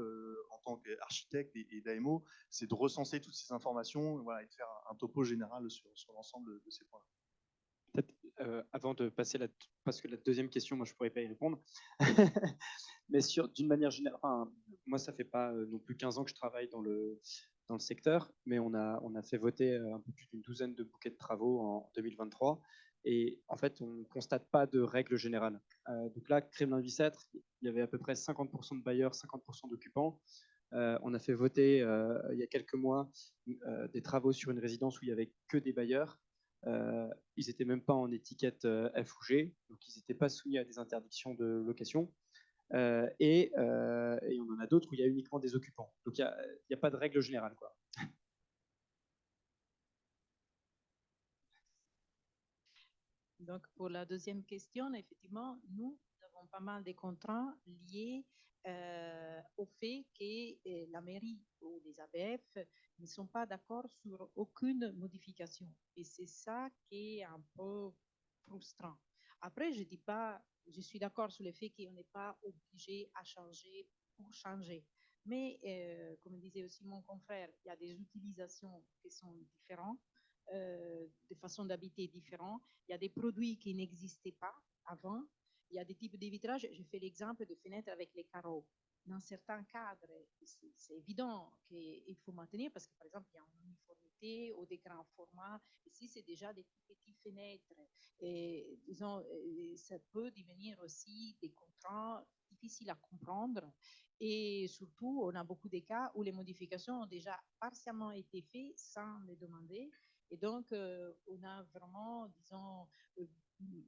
en tant qu'architecte et d'AMO, c'est de recenser toutes ces informations, voilà, et de faire un topo général sur l'ensemble de ces points. Peut-être avant de passer parce que la deuxième question, moi je pourrais pas y répondre, mais d'une manière générale, enfin, moi ça fait pas non plus 15 ans que je travaille dans le secteur, mais on a fait voter un peu plus d'une douzaine de bouquets de travaux en 2023, et en fait on ne constate pas de règle générale. Donc là, Kremlin-Bicêtre, il y avait à peu près 50% de bailleurs, 50% d'occupants. On a fait voter il y a quelques mois des travaux sur une résidence où il y avait que des bailleurs. Ils n'étaient même pas en étiquette F ou G, donc ils n'étaient pas soumis à des interdictions de location. Et on en a d'autres où il y a uniquement des occupants. Donc il n'y a pas de règle générale, quoi. Donc, pour la deuxième question, effectivement, nous avons pas mal de contraintes liées au fait que la mairie ou les ABF ne sont pas d'accord sur aucune modification. Et c'est ça qui est un peu frustrant. Après, je dis pas, je suis d'accord sur le fait qu'on n'est pas obligé à changer pour changer. Mais, comme disait aussi mon confrère, il y a des utilisations qui sont différentes, des façons d'habiter différentes. Il y a des produits qui n'existaient pas avant. Il y a des types de vitrages. Je fais l'exemple de fenêtres avec les carreaux. Dans certains cadres, c'est évident qu'il faut maintenir parce que, par exemple, il y a une uniformité ou des grands formats. Ici, c'est déjà des petites fenêtres. Et, disons, ça peut devenir aussi des contraintes difficiles à comprendre. Et surtout, on a beaucoup de cas où les modifications ont déjà partiellement été faites sans les demander. Et donc, on a vraiment, disons,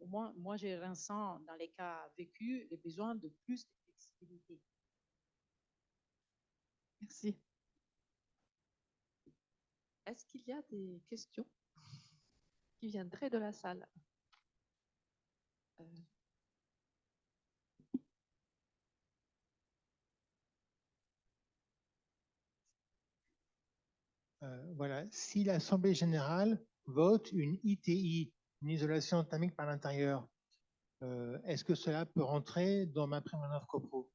moi, je ressens dans les cas vécus les besoins de plus de flexibilité. Merci. Est-ce qu'il y a des questions qui viendraient de la salle? Voilà, si l'Assemblée générale vote une ITI, une isolation thermique par l'intérieur, est-ce que cela peut rentrer dans ma prime manœuvre copro?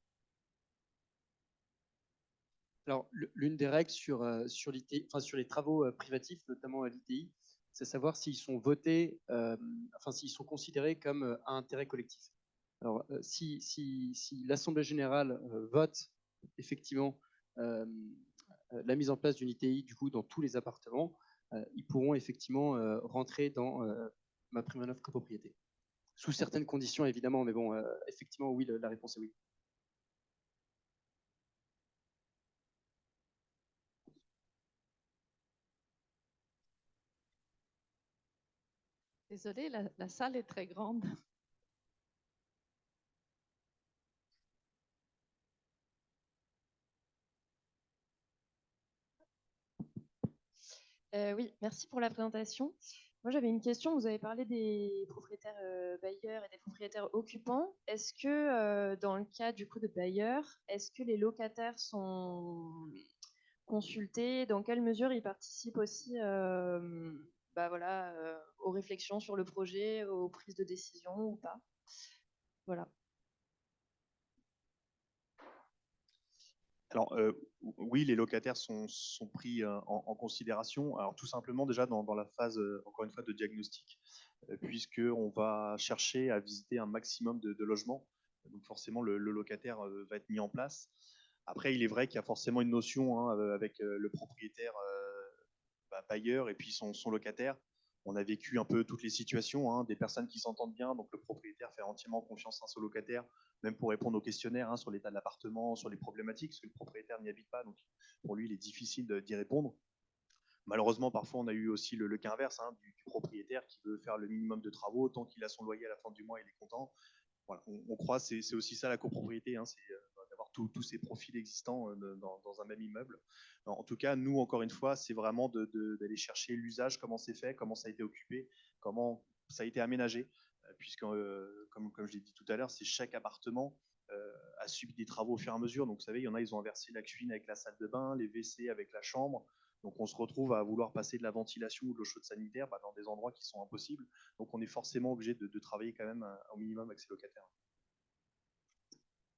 Alors, l'une des règles sur l'ITI, enfin, sur les travaux privatifs, notamment à l'ITI, c'est savoir s'ils sont votés, enfin s'ils sont considérés comme à intérêt collectif. Alors, si l'Assemblée générale vote effectivement la mise en place d'une ITI du coup dans tous les appartements, ils pourront effectivement rentrer dans ma prime manœuvre copropriété. Sous certaines conditions évidemment, mais bon, effectivement oui, la réponse est oui. Désolée, la salle est très grande. Oui, merci pour la présentation. Moi, j'avais une question. Vous avez parlé des propriétaires bailleurs et des propriétaires occupants. Est-ce que dans le cas du coup de bailleurs, est-ce que les locataires consultés, dans quelle mesure ils participent aussi aux réflexions sur le projet, aux prises de décision ou pas. Voilà. Alors, oui, les locataires sont pris en considération. Alors, tout simplement, déjà, dans la phase, encore une fois, de diagnostic, puisqu'on va chercher à visiter un maximum de logements. Donc, forcément, le locataire va être mis en place. Après, il est vrai qu'il y a forcément une notion avec le propriétaire bailleur et puis son locataire. On a vécu un peu toutes les situations, des personnes qui s'entendent bien, donc le propriétaire fait entièrement confiance à son locataire, même pour répondre aux questionnaires sur l'état de l'appartement, sur les problématiques, parce que le propriétaire n'y habite pas, donc pour lui, il est difficile d'y répondre. Malheureusement, parfois, on a eu aussi le cas inverse, du propriétaire qui veut faire le minimum de travaux, tant qu'il a son loyer à la fin du mois, il est content. Voilà, on croit, c'est aussi ça la copropriété, c'est d'avoir tous ces profils existants dans un même immeuble. En tout cas, nous, encore une fois, c'est vraiment d'aller chercher l'usage, comment c'est fait, comment ça a été occupé, comment ça a été aménagé, puisque, comme je l'ai dit tout à l'heure, c'est chaque appartement a subi des travaux au fur et à mesure. Donc, vous savez, il y en a, ils ont inversé la cuisine avec la salle de bain, les WC avec la chambre. Donc, on se retrouve à vouloir passer de la ventilation ou de l'eau chaude sanitaire dans des endroits qui sont impossibles. Donc, on est forcément obligé de travailler quand même au minimum avec ses locataires.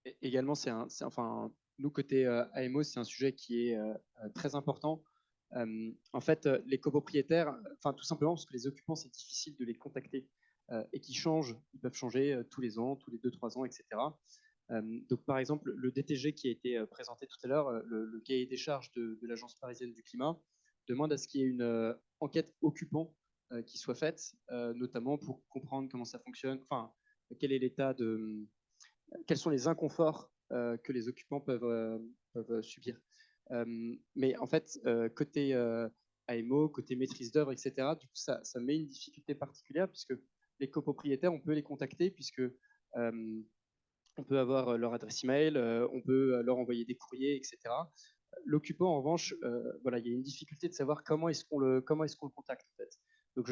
Et également, nous, côté AMO, c'est un sujet qui est très important. En fait, les copropriétaires, tout simplement parce que les occupants, c'est difficile de les contacter et qui changent. Ils peuvent changer tous les ans, tous les 2-3 ans, etc. Donc, par exemple, le DTG qui a été présenté tout à l'heure, le cahier des charges de l'Agence parisienne du climat, demande à ce qu'il y ait une enquête occupant qui soit faite, notamment pour comprendre comment ça fonctionne, quel est l'état de, quels sont les inconforts que les occupants peuvent subir. Mais en fait, côté AMO, côté maîtrise d'œuvre, etc., du coup, ça met une difficulté particulière puisque les copropriétaires, on peut les contacter puisque on peut avoir leur adresse email, on peut leur envoyer des courriers, etc. L'occupant, en revanche, il y a une difficulté de savoir comment est-ce qu'on le contacte. En fait. Donc,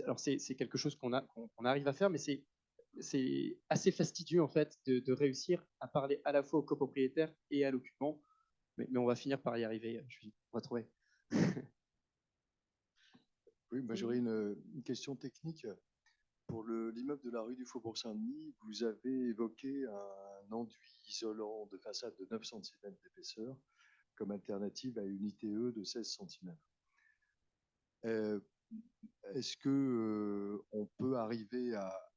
alors c'est quelque chose qu'on arrive à faire, mais c'est assez fastidieux en fait de réussir à parler à la fois au copropriétaire et à l'occupant, mais on va finir par y arriver. On va trouver. Oui, moi j'aurais une question technique. Pour l'immeuble de la rue du Faubourg-Saint-Denis, vous avez évoqué un enduit isolant de façade de 9 cm d'épaisseur comme alternative à une ITE de 16 cm. Est-ce que on peut arriver à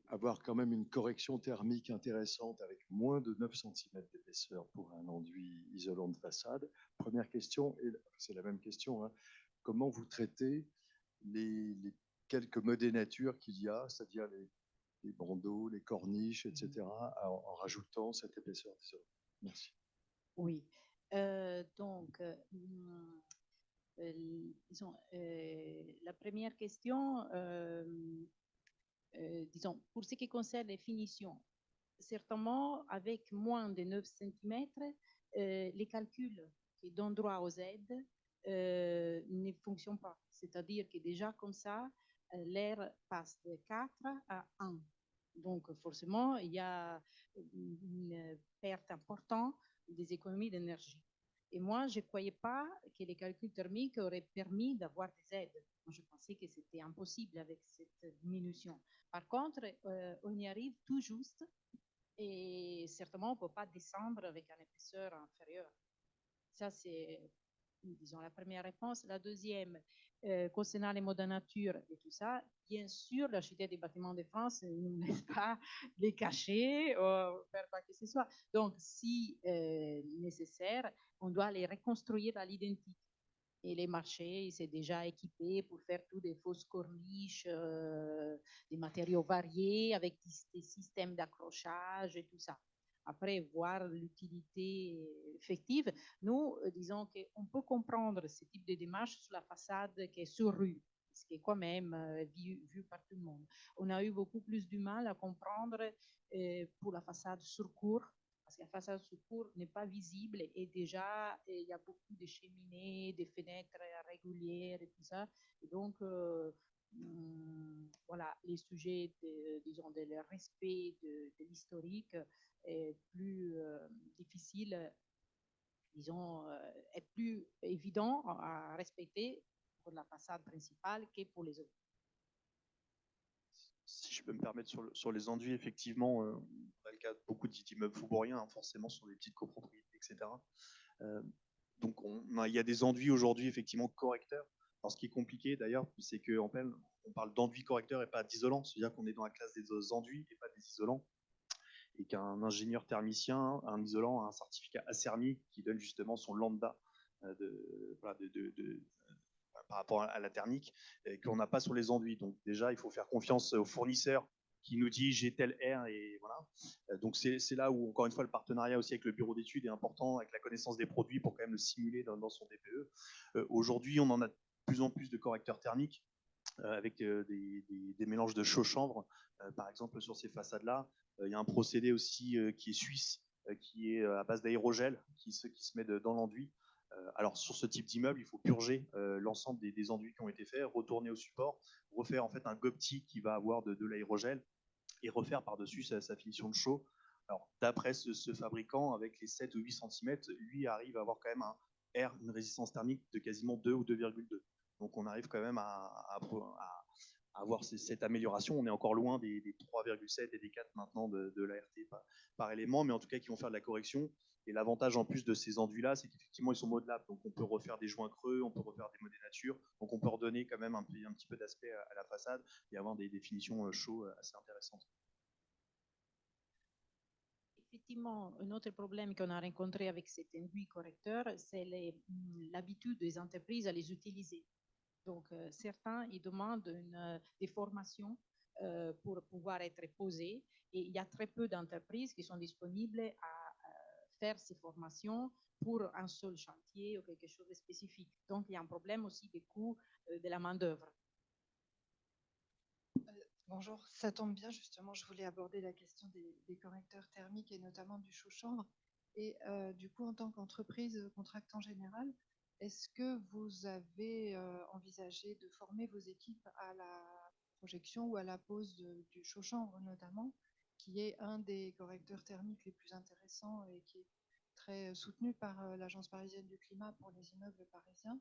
avoir quand même une correction thermique intéressante avec moins de 9 cm d'épaisseur pour un enduit isolant de façade? Première question, et c'est la même question, comment vous traitez les quelques modénatures qu'il y a, c'est-à-dire les bandeaux, les corniches, etc., en rajoutant cette épaisseur d'isolant? Merci. Oui. Donc, disons, la première question, disons, pour ce qui concerne les finitions, certainement, avec moins de 9 cm, les calculs qui donnent droit aux aides ne fonctionnent pas. C'est-à-dire que déjà comme ça, l'air passe de 4 à 1. Donc forcément, il y a une perte importante des économies d'énergie. Et moi, je ne croyais pas que les calculs thermiques auraient permis d'avoir des aides. Moi, je pensais que c'était impossible avec cette diminution. Par contre, on y arrive tout juste et certainement, on ne peut pas descendre avec une épaisseur inférieure. Ça, c'est, disons, la première réponse. La deuxième, concernant les modes de nature et tout ça, bien sûr, l'architecte des bâtiments de France ne laisse pas les cacher ou faire quoi que ce soit. Donc, si nécessaire, on doit les reconstruire à l'identique. Et les marchés, ils sont déjà équipés pour faire tous des fausses corniches, des matériaux variés avec des systèmes d'accrochage et tout ça. Après, voir l'utilité effective, nous, disons qu'on peut comprendre ce type de démarche sur la façade qui est sur rue, ce qui est quand même vu par tout le monde. On a eu beaucoup plus du mal à comprendre pour la façade sur cour, parce que la façade sur cour n'est pas visible et déjà il y a beaucoup de cheminées, des fenêtres régulières et tout ça. Et donc, voilà, les sujets, disons, de respect de l'historique est plus difficile disons, est plus évident à respecter pour la façade principale que pour les autres. Si je peux me permettre sur les enduits, effectivement, on a le cas de beaucoup d'immeubles faubouriens, hein, forcément sur des petites copropriétés, etc. Donc il y a des enduits aujourd'hui effectivement correcteurs. Alors ce qui est compliqué d'ailleurs, c'est qu'en pleine, on parle d'enduits correcteurs et pas d'isolants, c'est-à-dire qu'on est dans la classe des enduits et pas des isolants, et qu'un ingénieur thermicien, un isolant, a un certificat Acermi qui donne justement son lambda par rapport à la thermique, qu'on n'a pas sur les enduits. Donc déjà, il faut faire confiance au fournisseur qui nous dit j'ai tel air, et voilà. Donc c'est là où, encore une fois, le partenariat aussi avec le bureau d'études est important, avec la connaissance des produits pour quand même le simuler dans son DPE. Aujourd'hui, on en a de plus en plus de correcteurs thermiques avec des mélanges de chaud-chanvre. Par exemple, sur ces façades-là, il y a un procédé aussi qui est suisse, qui est à base d'aérogel, qui se met dans l'enduit. Alors sur ce type d'immeuble, il faut purger l'ensemble des enduits qui ont été faits, retourner au support, refaire en fait un GOPTI qui va avoir de l'aérogel et refaire par-dessus sa finition de chaud. Alors d'après ce fabricant, avec les 7 ou 8 cm, lui arrive à avoir quand même une résistance thermique de quasiment 2 ou 2,2. Donc on arrive quand même à avoir cette amélioration. On est encore loin des 3,7 et des 4 maintenant de l'ART par élément, mais en tout cas qui vont faire de la correction. Et l'avantage en plus de ces enduits-là, c'est qu'effectivement, ils sont modelables. Donc on peut refaire des joints creux, on peut refaire des modés nature. Donc on peut redonner quand même un petit peu d'aspect à la façade et avoir des définitions chaudes assez intéressantes. Effectivement, un autre problème qu'on a rencontré avec cet enduit correcteur, c'est l'habitude des entreprises à les utiliser. Donc, certains, ils demandent des formations pour pouvoir être posés, et il y a très peu d'entreprises qui sont disponibles à faire ces formations pour un seul chantier ou quelque chose de spécifique. Donc, il y a un problème aussi des coûts de la main-d'œuvre. Bonjour, ça tombe bien, justement, je voulais aborder la question des correcteurs thermiques et notamment du chaud-chanvre. Et du coup, en tant qu'entreprise contractant général, est-ce que vous avez envisagé de former vos équipes à la projection ou à la pose du chaud-chanvre notamment, qui est un des correcteurs thermiques les plus intéressants et qui est très soutenu par l'Agence parisienne du climat pour les immeubles parisiens?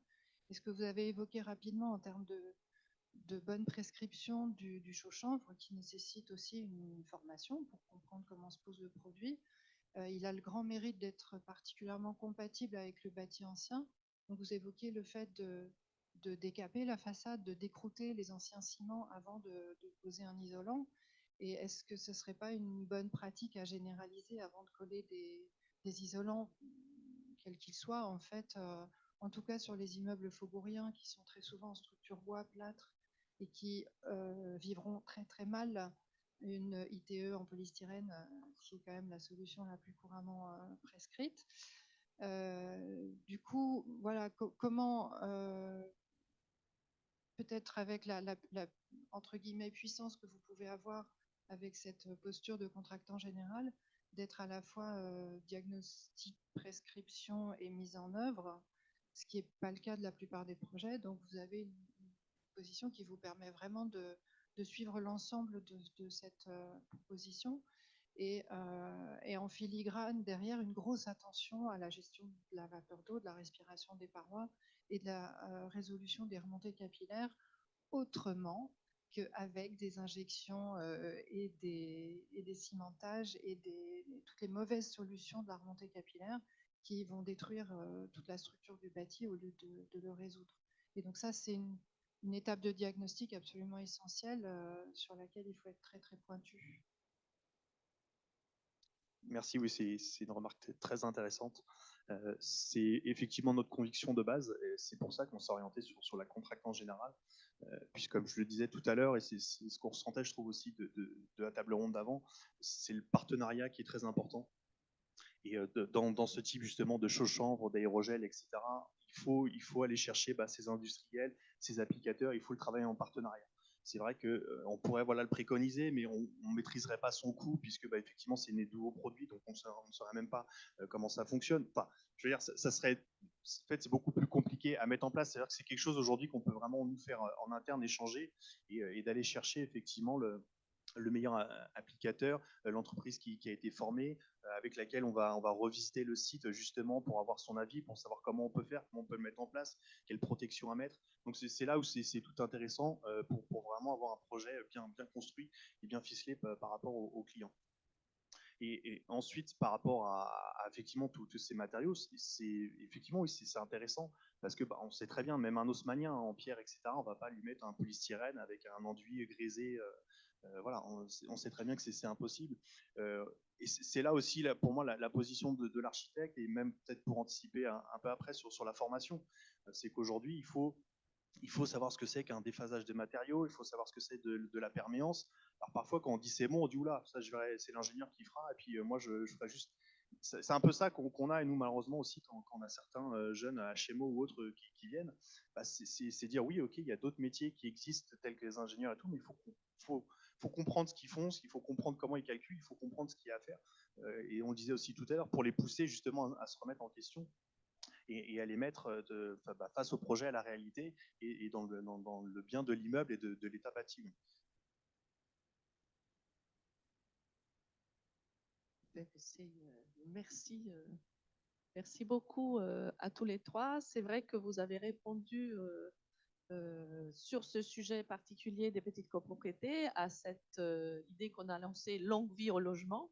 Est-ce que vous avez évoqué rapidement en termes de bonne prescription du chaud-chanvre, qui nécessite aussi une formation pour comprendre comment se pose le produit? Il a le grand mérite d'être particulièrement compatible avec le bâti ancien. Donc vous évoquez le fait de décaper la façade, de décrouter les anciens ciments avant de poser un isolant. Et est-ce que ce ne serait pas une bonne pratique à généraliser avant de coller des isolants, quels qu'ils soient, en fait, en tout cas sur les immeubles faubouriens qui sont très souvent en structure bois, plâtre, et qui vivront très très mal une ITE en polystyrène, qui est quand même la solution la plus couramment prescrite. Du coup, voilà, comment, peut-être avec la entre guillemets puissance que vous pouvez avoir avec cette posture de contractant général, d'être à la fois diagnostic, prescription et mise en œuvre, ce qui n'est pas le cas de la plupart des projets. Donc vous avez une position qui vous permet vraiment de suivre l'ensemble de cette proposition, et en filigrane derrière une grosse attention à la gestion de la vapeur d'eau, de la respiration des parois et de la résolution des remontées capillaires autrement qu'avec des injections et des cimentages et toutes les mauvaises solutions de la remontée capillaire qui vont détruire toute la structure du bâti au lieu de le résoudre. Et donc ça, c'est une étape de diagnostic absolument essentielle sur laquelle il faut être très très pointu. Merci, oui, c'est une remarque très intéressante. C'est effectivement notre conviction de base, et c'est pour ça qu'on s'est orienté sur la contractance générale, puisque comme je le disais tout à l'heure, et c'est ce qu'on ressentait, je trouve aussi, de la table ronde d'avant, c'est le partenariat qui est très important. Et dans ce type justement de chaud-chanvre, d'aérogel, etc., il faut aller chercher ces industriels, ces applicateurs, il faut le travailler en partenariat. C'est vrai qu'on pourrait le préconiser, mais on ne maîtriserait pas son coût, puisque effectivement, c'est des nouveaux produits, donc on ne saurait même pas comment ça fonctionne. Enfin, je veux dire, ça serait, en fait, c'est beaucoup plus compliqué à mettre en place. C'est-à-dire que c'est quelque chose aujourd'hui qu'on peut vraiment nous faire en interne échanger et d'aller chercher effectivement le meilleur applicateur, l'entreprise qui a été formée, avec laquelle on va revisiter le site justement pour avoir son avis, pour savoir comment on peut faire, comment on peut le mettre en place, quelle protection à mettre. Donc c'est là où c'est tout intéressant pour vraiment avoir un projet bien construit et bien ficelé par rapport aux clients. Et ensuite, par rapport à effectivement tous ces matériaux, effectivement oui, c'est intéressant parce que on sait très bien, même un haussmannien en pierre, etc., on va pas lui mettre un polystyrène avec un enduit grisé. Voilà, on sait très bien que c'est impossible. Et c'est là aussi, pour moi, la position de l'architecte, et même peut-être pour anticiper un peu après sur la formation, c'est qu'aujourd'hui, il faut savoir ce que c'est qu'un déphasage de matériaux, il faut savoir ce que c'est de la perméance. Alors parfois, quand on dit c'est bon, on dit oula, ça c'est l'ingénieur qui fera, et puis moi je ferai juste. C'est un peu ça qu'on a, et nous malheureusement aussi, quand on a certains jeunes à HMO ou autres qui viennent, bah, c'est dire oui, ok, il y a d'autres métiers qui existent tels que les ingénieurs et tout, mais il faut comprendre ce qu'ils font, il faut comprendre comment ils calculent, il faut comprendre ce qu'il y a à faire. Et on le disait aussi tout à l'heure, pour les pousser justement à se remettre en question et à les mettre face au projet, à la réalité et dans le bien de l'immeuble et de l'état bâti. Merci, merci beaucoup à tous les trois. C'est vrai que vous avez répondu sur ce sujet particulier des petites copropriétés à cette idée qu'on a lancée longue vie au logement.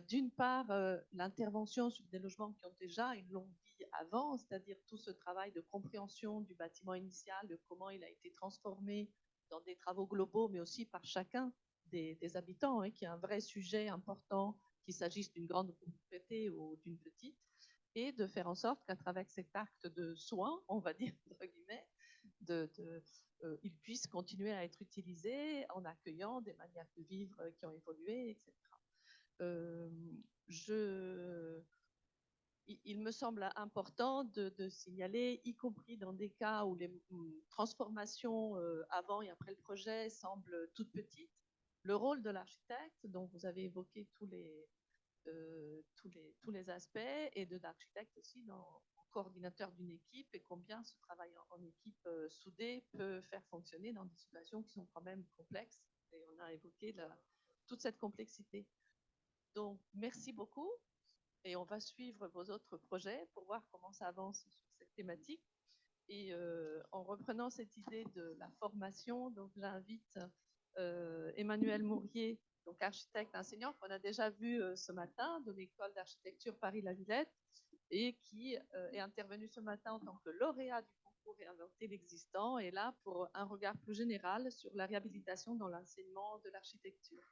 D'une part, l'intervention sur des logements qui ont déjà une longue vie avant, c'est-à-dire tout ce travail de compréhension du bâtiment initial, de comment il a été transformé dans des travaux globaux, mais aussi par chacun des habitants, hein, qui est un vrai sujet important, qu'il s'agisse d'une grande propriété ou d'une petite, et de faire en sorte qu'à travers cet acte de soin, on va dire, entre guillemets, ils puissent continuer à être utilisés en accueillant des manières de vivre qui ont évolué, etc. Il me semble important de signaler, y compris dans des cas où les transformations avant et après le projet semblent toutes petites, le rôle de l'architecte, dont vous avez évoqué tous les aspects, et de l'architecte aussi en coordinateur d'une équipe, et combien ce travail en équipe soudée peut faire fonctionner dans des situations qui sont quand même complexes. Et on a évoqué toute cette complexité. Donc, merci beaucoup. Et on va suivre vos autres projets pour voir comment ça avance sur cette thématique. Et en reprenant cette idée de la formation, donc j'invite Emmanuel Mourier, donc architecte enseignant, qu'on a déjà vu ce matin de l'école d'architecture Paris-La Villette, et qui est intervenu ce matin en tant que lauréat du concours Réinventer l'existant, et là pour un regard plus général sur la réhabilitation dans l'enseignement de l'architecture.